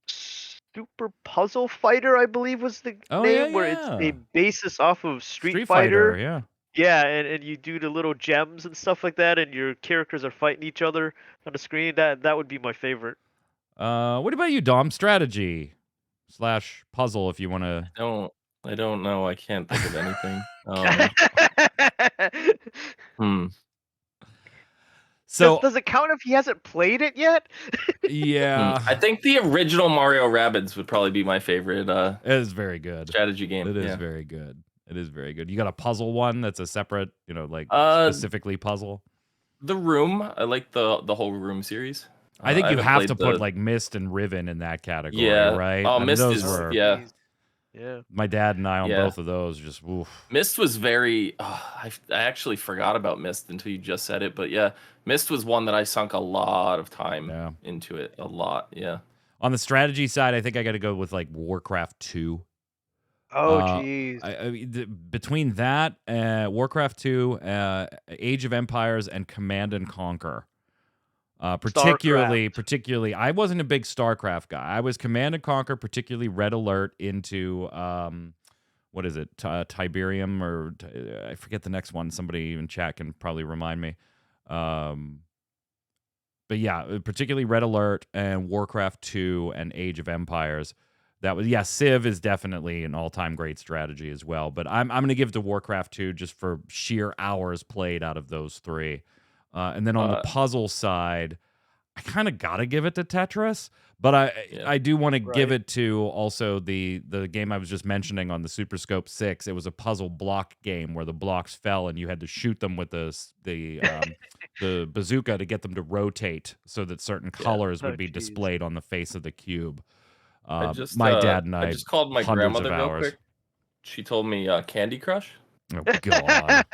Super Puzzle Fighter, I believe was the name, where it's a basis off of Street Fighter. Yeah. Yeah, and you do the little gems and stuff like that, and your characters are fighting each other on the screen. That would be my favorite. What about you, Dom? Strategy / puzzle, if you want to. I don't know. I can't think of anything. Hmm. So does it count if he hasn't played it yet? yeah, I think the original Mario Rabbids would probably be my favorite it is very good. strategy game. It is Yeah. very good. It is very good. You got a puzzle one that's a separate, like specifically puzzle. The Room. I like the whole Room series. I think you haven't have played to put like Mist and Riven in that category, Yeah. right? Oh, I mean, Mist those is were yeah. Yeah. my dad and I on Yeah. both of those. Just oof. Mist was very. I actually forgot about Mist until you just said it, but yeah, Mist was one that I sunk a lot of time into it. A lot, yeah. On the strategy side, I think I got to go with like Warcraft 2. Oh, jeez. Between that, Warcraft 2, Age of Empires, and Command and Conquer. Particularly, I wasn't a big StarCraft guy. I was Command and Conquer, particularly Red Alert into what is it, Tiberium or I forget the next one. Somebody in chat can probably remind me. But yeah, particularly Red Alert and Warcraft 2 and Age of Empires. That was Civ is definitely an all-time great strategy as well. But I'm going to give it to Warcraft 2 just for sheer hours played out of those three. And then on the puzzle side, I kind of got to give it to Tetris. But I do want to give it to also the game I was just mentioning on the Super Scope 6. It was a puzzle block game where the blocks fell and you had to shoot them with the bazooka to get them to rotate so that certain colors would be displayed on the face of the cube. My dad and I just called my grandmother real quick. She told me Candy Crush. Oh, God.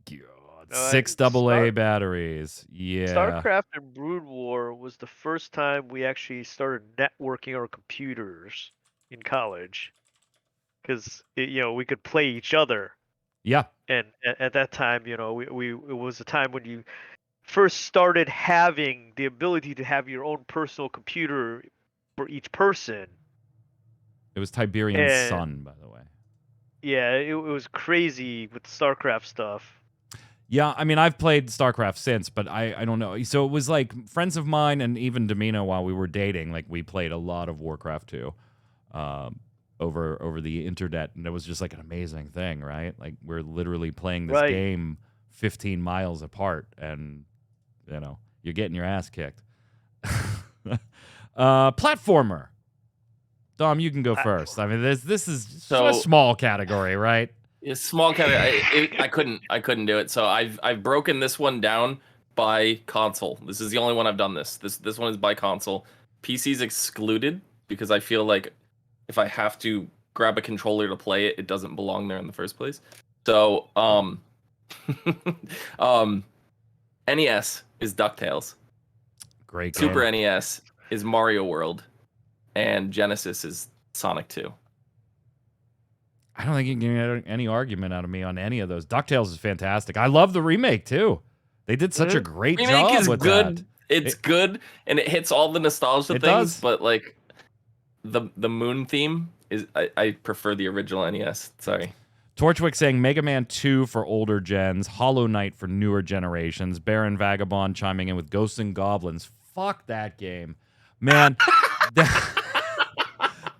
God. 6 AA batteries. Yeah. StarCraft and Brood War was the first time we actually started networking our computers in college, because we could play each other. Yeah. And at that time, it was a time when you first started having the ability to have your own personal computer for each person. It was Tiberian's son, by the way. Yeah, it was crazy with the StarCraft stuff. Yeah, I mean, I've played StarCraft since, but I don't know. So it was like friends of mine and even Domino while we were dating, like we played a lot of Warcraft 2 over the internet, and it was just like an amazing thing, right? Like we're literally playing this game 15 miles apart, and you're getting your ass kicked. Platformer. Dom, you can go first. I mean, this is a small category, right? It's small category. I couldn't do it. So I've broken this one down by console. This is the only one I've done this. This one is by console. PC's excluded because I feel like if I have to grab a controller to play it, it doesn't belong there in the first place. So NES is DuckTales. Great game. Super NES is Mario World, and Genesis is Sonic 2. I don't think you can get any argument out of me on any of those. DuckTales is fantastic. I love the remake, too. They did such a great job with that. It's good, and it hits all the nostalgia things, but like the moon theme is I prefer the original NES. Sorry. Torchwick saying Mega Man 2 for older gens, Hollow Knight for newer generations, Baron Vagabond chiming in with Ghosts and Goblins. Fuck that game. Man,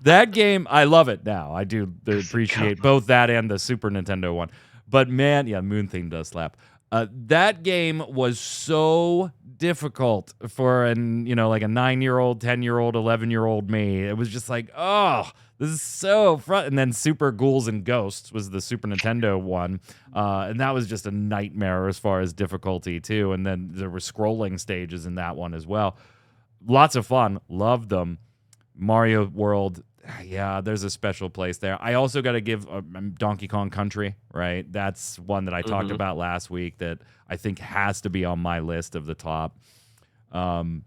that game, I love it now. I do appreciate both that and the Super Nintendo one. But man, Moon theme does slap. That game was so difficult for like a 9-year-old, 10-year-old, 11-year-old me. It was just like, oh, this is so fun. And then Super Ghouls and Ghosts was the Super Nintendo one. And that was just a nightmare as far as difficulty, too. And then there were scrolling stages in that one as well. Lots of fun. Loved them. Mario World, yeah, there's a special place there. I also got to give Donkey Kong Country, right? That's one that I talked about last week that I think has to be on my list of the top. And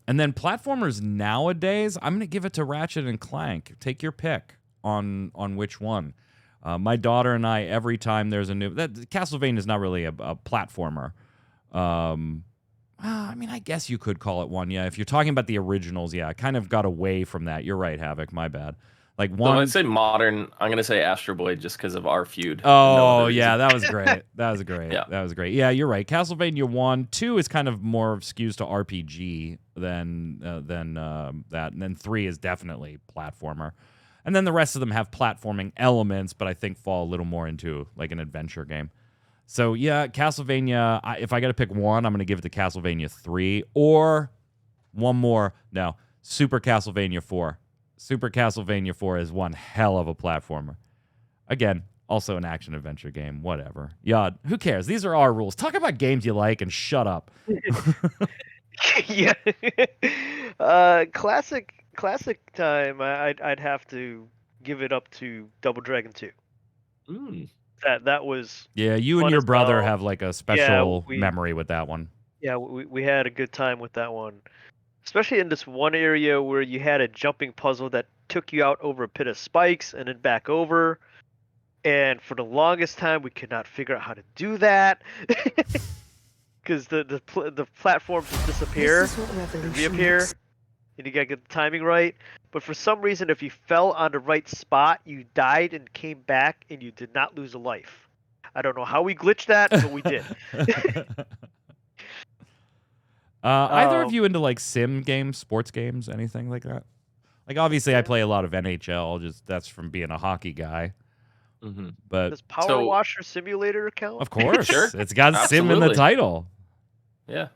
then platformers nowadays, I'm going to give it to Ratchet and Clank. Take your pick on which one. My daughter and I, every time there's a new... Castlevania is not really a platformer. I mean, I guess you could call it one, yeah. If you're talking about the originals, yeah, I kind of got away from that. You're right, Havoc, my bad. Like one... So I'd say modern, I'm going to say Astro Boy just because of our feud. Oh, yeah, that was great. That was great. Yeah. That was great. Yeah, you're right. Castlevania 1, 2 is kind of more skews to RPG than that. And then 3 is definitely platformer. And then the rest of them have platforming elements, but I think fall a little more into like an adventure game. So, yeah, Castlevania, if I got to pick one, I'm going to give it to Castlevania 3 or one more. No, Super Castlevania 4. Super Castlevania 4 is one hell of a platformer. Again, also an action-adventure game, whatever. Yeah, who cares? These are our rules. Talk about games you like and shut up. Yeah. Classic time, I'd have to give it up to Double Dragon 2. That was you and your brother have like a special memory with that one. Yeah, we had a good time with that one, especially in this one area where you had a jumping puzzle that took you out over a pit of spikes and then back over, and for the longest time we could not figure out how to do that. because the platforms disappear, This is what revolution reappear, looks and you gotta get the timing right. But for some reason, if you fell on the right spot, you died and came back, and you did not lose a life. I don't know how we glitched that, but we did. Either of Um, you into like sim games, sports games, anything like that? Like obviously, I Yeah. play a lot of NHL. Just that's from being a hockey guy. Mm-hmm. But Does Power So- Washer Simulator count? of course, Sure. it's got sim in the Absolutely. title. Yeah.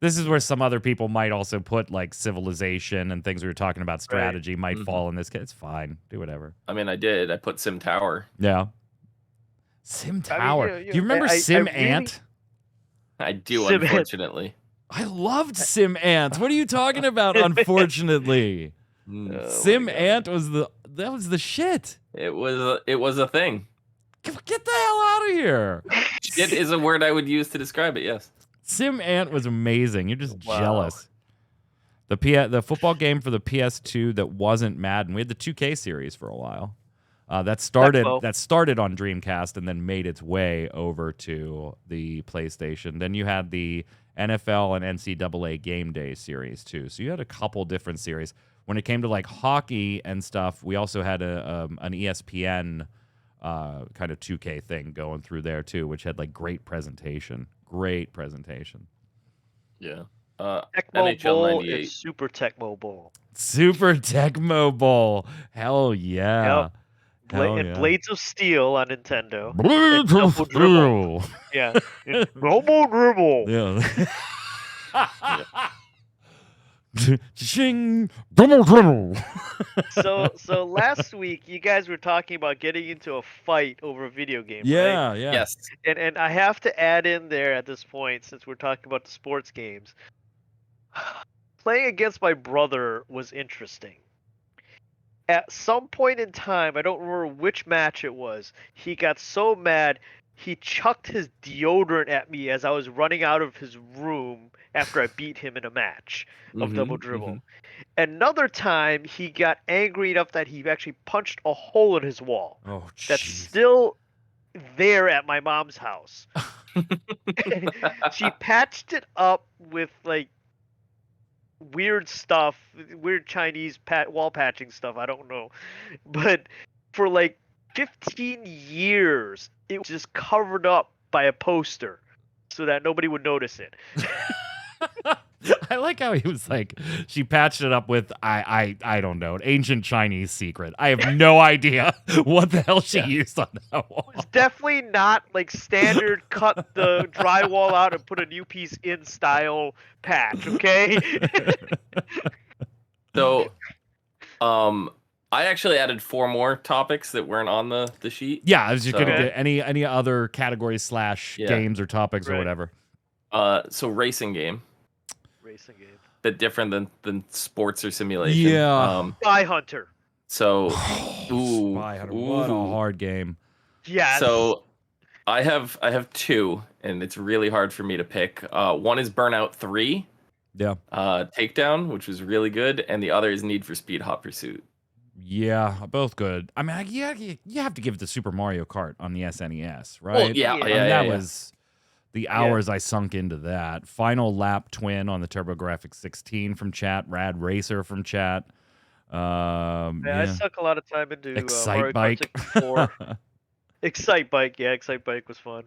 This is where some other people might also put like Civilization and things we were talking about. Strategy might Mhm. fall in this case. It's fine. Do whatever. I mean, I did. I put Sim Tower. Yeah. Sim I mean, Tower. you Do you know, remember I Sim really- Ant? I do, Sim Ant. unfortunately. I loved Sim Ant. What are you talking about? Unfortunately, Mm. Oh my Sim God. Ant was the shit. It was a thing. Get the hell out of here. Shit is a word I would use to describe it. Yes. Sim Ant was amazing. You're just Wow. jealous. The football game for the PS2 that wasn't Madden. We had the 2K series for a while. That started on Dreamcast and then made its way over to the PlayStation. Then you had the NFL and NCAA Game Day series too. So you had a couple different series. When it came to like hockey and stuff, we also had an ESPN kind of 2K thing going through there too, which had like great presentation. Great presentation. Yeah. Tecmo NHL Bowl 98. and Super Tecmo Bowl. Super Tecmo Bowl. Hell yeah. Hell And yeah. Blades of Steel on Nintendo. Blades Double of Dribble. Steel. Yeah. And Double Dribble. Yeah. Ching. Double dribble. So last week you guys were talking about getting into a fight over a video game, right? Yeah, yeah. Yes. And I have to add in there at this point, since we're talking about the sports games, playing against my brother was interesting. At some point in time, I don't remember which match it was, he got so mad he chucked his deodorant at me as I was running out of his room after I beat him in a match of Mhm, Double Dribble. mhm. Another time, he got angry enough that he actually punched a hole in his wall. Oh, That's jeez. still there at my mom's house. She patched it up with like weird stuff, weird Chinese wall patching stuff. I don't know, but for like 15 years, it was just covered up by a poster so that nobody would notice it. I like how he was like, she patched it up with I don't know, an ancient Chinese secret. I have no idea what the hell she used on that wall. It's definitely not like standard cut the drywall out and put a new piece in style patch, okay? So, I actually added 4 more topics that weren't on the sheet. Yeah, I was just gonna So- get any other categories / Yeah. games or topics or Right. whatever. So racing game, Racing game. bit different than sports or simulation. Yeah. Spy Hunter. So, Spy Hunter, what a hard game. Yes. So, I have 2, and it's really hard for me to pick. One is Burnout 3, Yeah. Takedown, which was really good, and the other is Need for Speed Hot Pursuit. Yeah, both good. I mean, you have to give it to Super Mario Kart on the SNES, right? Well, yeah, I mean, yeah, that yeah. was the hours I sunk into that. Final Lap Twin on the TurboGrafx 16 from chat. Rad Racer from chat. I Yeah. suck a lot of time into Mario Excite Kart Bike. 64. Excite Bike, yeah, Excite Bike was fun.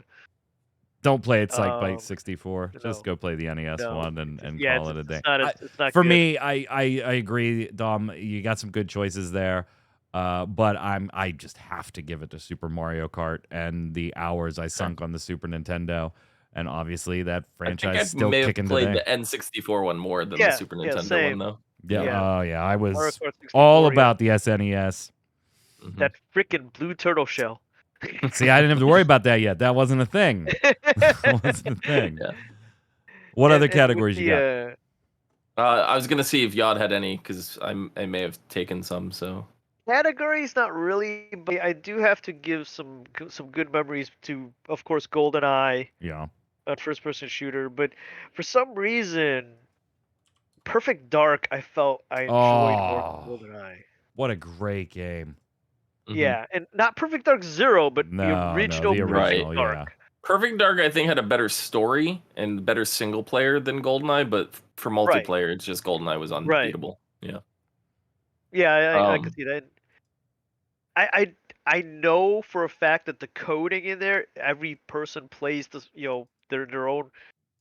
Don't play it, Psych Bike 64. no. Just go play the NES No, one and yeah, call it a day. It's not, it's not For good. me, I agree, Dom. You got some good choices there, but I just have to give it to Super Mario Kart and the hours I sunk on the Super Nintendo, and obviously that franchise I still may have kicking played today. the N64 one more than Yeah, the Super yeah, Nintendo same. one, though. Yeah, Yeah. oh yeah, I Mario was Kart 64, all yeah. about the SNES. Mhm. That freaking blue turtle shell. See, I didn't have to worry about that yet. That wasn't a thing. That wasn't a thing. Yeah. What other And with categories you got? the, I was gonna see if Yod had any because I may have taken some. So categories, not really, but I do have to give some good memories to, of course, GoldenEye, Yeah. a first-person shooter. But for some reason, Perfect Dark, I felt I enjoyed more Oh. than GoldenEye. What a great game. mhm. Yeah, and not Perfect Dark Zero, but No, the original the original, Perfect Dark. yeah. Perfect Dark, I think, had a better story and better single player than GoldenEye, but for multiplayer, it's just GoldenEye was unbeatable. Yeah. Yeah, I could see that. I know for a fact that the coding in there, every person plays this, their own,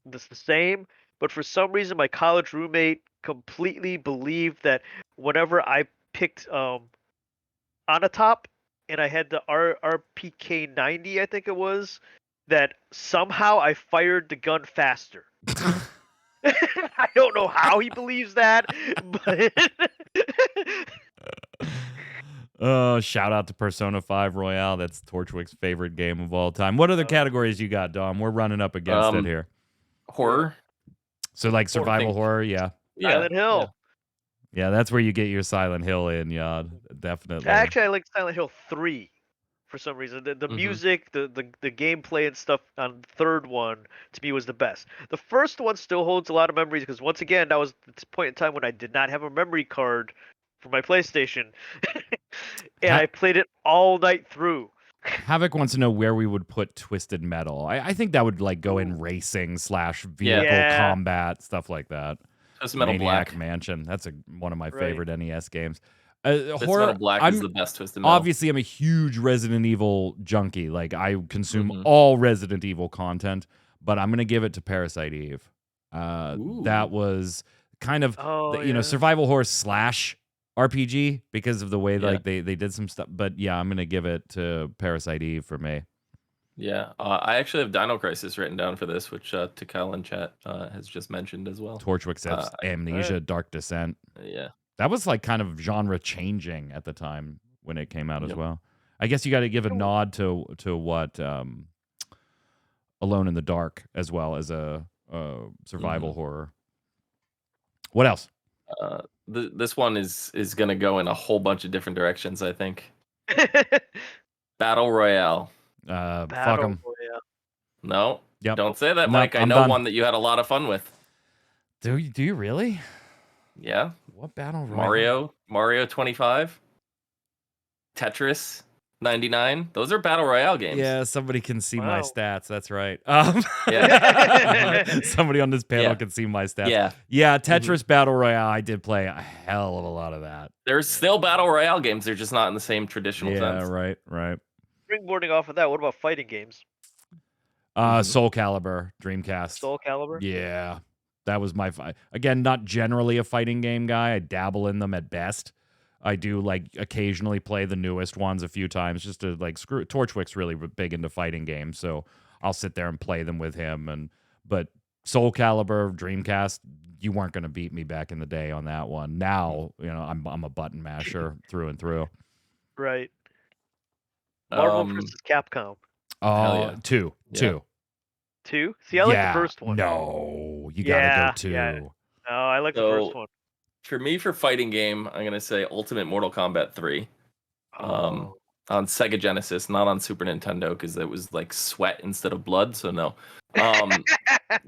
this the same. But for some reason, my college roommate completely believed that whenever I picked on a top and I had the RPK 90, I think it was, that somehow I fired the gun faster. I don't know how he believes that, but Shout out to Persona 5 Royale. That's Torchwick's favorite game of all time. What other categories you got, Dom? We're running up against it here. Horror. So like survival horror, yeah. Silent Hill. Yeah, that's where you get your Silent Hill in, yeah, definitely. Actually, I like Silent Hill 3 for some reason. The music, the gameplay and stuff on the third one to me was the best. The first one still holds a lot of memories because once again, that was the point in time when I did not have a memory card for my PlayStation, and I played it all night through. Havoc wants to know where we would put Twisted Metal. I think that would like go in racing / vehicle combat, stuff like that. Twisted Metal Maniac Black Mansion. That's one of my favorite NES games. Twisted Horror, Metal Black is the best Twisted Metal. Obviously, I'm a huge Resident Evil junkie. Like I consume all Resident Evil content, but I'm gonna give it to Parasite Eve. That was kind of survival horror / RPG because of the way like they did some stuff. But yeah, I'm gonna give it to Parasite Eve for me. Yeah, I actually have Dino Crisis written down for this, which Tikal in chat has just mentioned as well. Torchwick says Amnesia, Dark Descent. Yeah, that was like kind of genre changing at the time when it came out as well. I guess you got to give a nod to what Alone in the Dark as well as a survival horror. What else? This one is going to go in a whole bunch of different directions, I think. Battle Royale. Fuck them. No, don't say that, Mike. I know done. One that you had a lot of fun with. Do you really? Yeah. What Battle Royale? Mario 25, Tetris 99. Those are Battle Royale games. Yeah, somebody can see my stats. That's right. Somebody on this panel can see my stats. Yeah. Tetris Battle Royale. I did play a hell of a lot of that. There's still Battle Royale games. They're just not in the same traditional sense. Yeah, right. Springboarding off of that, what about fighting games? Soul Calibur, Dreamcast. Soul Calibur? Yeah. That was my again, not generally a fighting game guy. I dabble in them at best. I do like occasionally play the newest ones a few times just to like screw. Torchwick's really big into fighting games, so I'll sit there and play them with him. But Soul Calibur, Dreamcast, you weren't going to beat me back in the day on that one. Now, I'm a button masher through and through. Right. Marvel versus Capcom. Oh, two. Two? See, I like the first one. No, you gotta go two. Yeah. No, I like the first one. For me, for fighting game, I'm gonna say Ultimate Mortal Kombat 3. On Sega Genesis, not on Super Nintendo, because it was like sweat instead of blood. So no.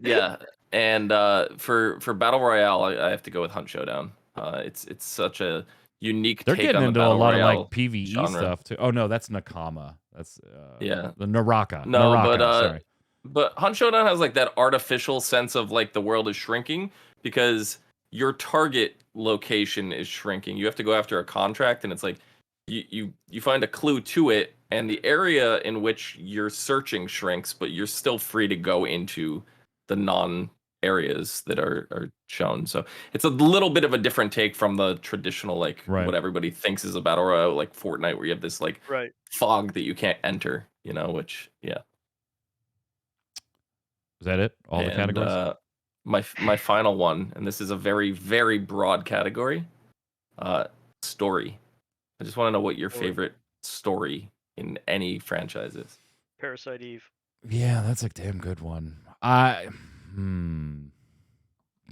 Yeah, and for Battle Royale, I have to go with Hunt Showdown. It's such a unique. They're take getting on into the a lot of Royale like PvE genre. stuff too. Oh no, that's Nakama. That's the Naraka. No, Naraka, but sorry. But Hunt Showdown has like that artificial sense of like the world is shrinking because your target location is shrinking. You have to go after a contract, and it's like you find a clue to it, and the area in which you're searching shrinks, but you're still free to go into the non areas that are shown. So it's a little bit of a different take from the traditional what everybody thinks is a battle royale like Fortnite, where you have this like fog that you can't enter. Which Is that it? All the categories? My final one, and this is a very, very broad category. Story. I just want to know what your favorite story in any franchise is. Parasite Eve. Yeah, that's a damn good one.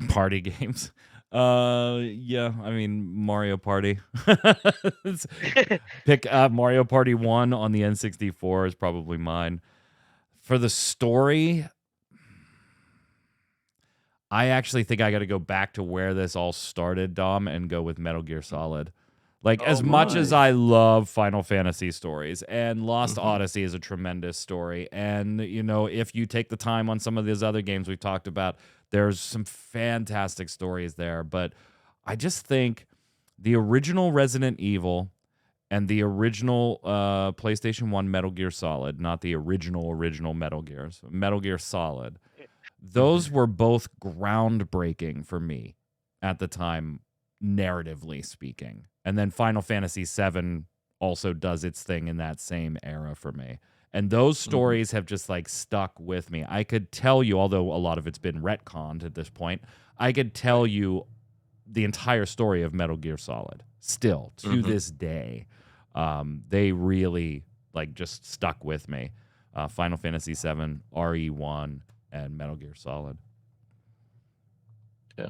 Party games. Yeah, I mean Mario Party. Pick Mario Party 1 on the N64 is probably mine. For the story, I actually think I got to go back to where this all started, Dom, and go with Metal Gear Solid. Like, as much as I love Final Fantasy stories, and Lost Odyssey is a tremendous story, and, you know, if you take the time on some of these other games we've talked about, there's some fantastic stories there, but I just think the original Resident Evil and the original PlayStation 1 Metal Gear Solid, not the original Metal Gears, Metal Gear Solid, those were both groundbreaking for me at the time, narratively speaking. And then Final Fantasy VII also does its thing in that same era for me. And those stories have just like stuck with me. I could tell you, although a lot of it's been retconned at this point, I could tell you the entire story of Metal Gear Solid still to this day. They really like just stuck with me. Final Fantasy VII, RE1, and Metal Gear Solid. Yeah.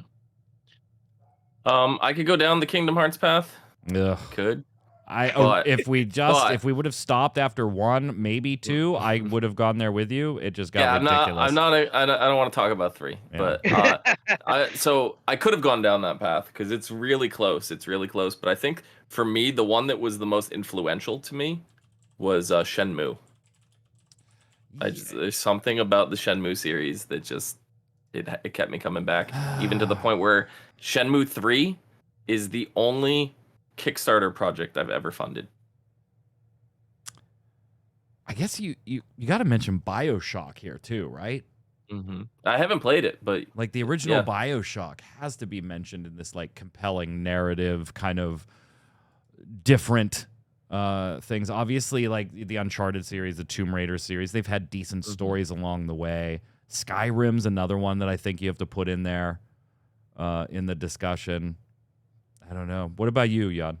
I could go down the Kingdom Hearts path. Ugh. Could. If we would have stopped after 1, maybe 2, I would have gone there with you. It just got ridiculous. I don't want to talk about 3, but I could have gone down that path because it's really close. But I think for me, the one that was the most influential to me was Shenmue. There's something about the Shenmue series that just it kept me coming back, even to the point where Shenmue 3 is the only Kickstarter project I've ever funded. I guess you got to mention BioShock here too, right? I haven't played it, but like the original BioShock has to be mentioned in this like compelling narrative kind of different things. Obviously, like the Uncharted series, the Tomb Raider series, they've had decent stories along the way. Skyrim's another one that I think you have to put in there in the discussion. I don't know. What about you, Yad?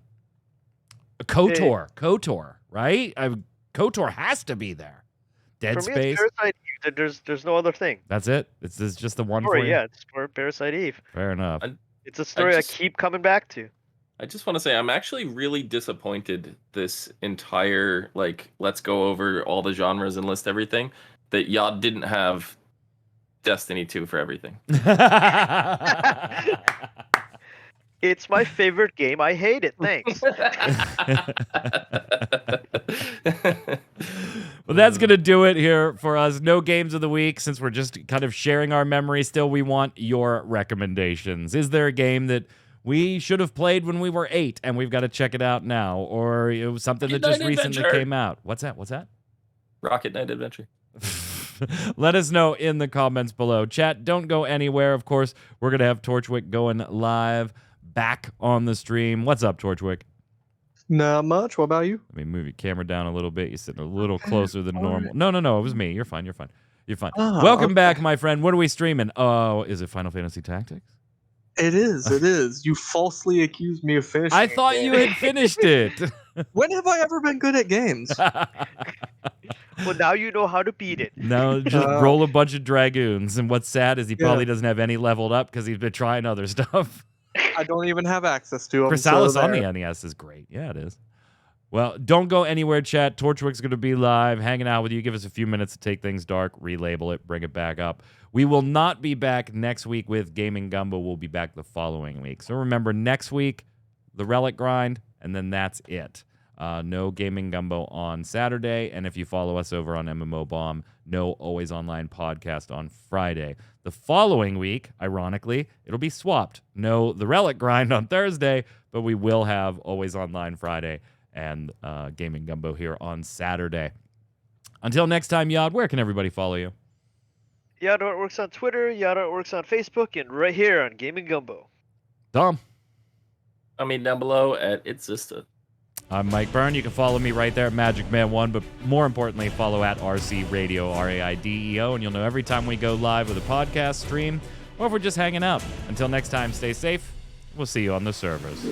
KOTOR, right? KOTOR has to be there. Dead Space. Parasite Eve. There's no other thing. That's it. It's just the one story, for you. Yeah, it's for Parasite Eve. Fair enough. It's a story I keep coming back to. I just want to say I'm actually really disappointed this entire let's go over all the genres and list everything that Yad didn't have Destiny 2 for everything. It's my favorite game. I hate it. Thanks. Well, that's going to do it here for us. No games of the week, since we're just kind of sharing our memory. Still, we want your recommendations. Is there a game that we should have played when we were 8 and we've got to check it out now? Or it was something that just recently came out? What's that? Rocket Knight Adventure. Let us know in the comments below. Chat, don't go anywhere. Of course, we're going to have Torchwick going live back on the stream. What's up, Torchwick? Not much. What about you? Let me move your camera down a little bit. You're sitting a little closer than normal. No. It was me. You're fine. Welcome back, my friend. What are we streaming? Oh, is it Final Fantasy Tactics? It is. You falsely accused me of finishing. I thought you had finished it. When have I ever been good at games? Well, now you know how to beat it. No, just roll a bunch of dragoons. And what's sad is he probably doesn't have any leveled up because he's been trying other stuff. I don't even have access to them. Chrysalis on the NES is great. Yeah, it is. Well, don't go anywhere, chat. Torchwick's going to be live, hanging out with you. Give us a few minutes to take things dark, relabel it, bring it back up. We will not be back next week with Gaming Gumbo. We'll be back the following week. So remember, next week, the Relic Grind, and then that's it. No Gaming Gumbo on Saturday, and if you follow us over on MMO Bomb, no Always Online podcast on Friday. The following week, ironically, it'll be swapped. No The Relic Grind on Thursday, but we will have Always Online Friday and Gaming Gumbo here on Saturday. Until next time, Yad, where can everybody follow you? Yad Artworks on Twitter, Yad Artworks on Facebook, and right here on Gaming Gumbo. Tom? I mean, down below at It's Zista. I'm Mike Byrne. You can follow me right there at MagicMan1, but more importantly, follow at RC Radio, RAIDEO, and you'll know every time we go live with a podcast stream or if we're just hanging out. Until next time, stay safe. We'll see you on the servers.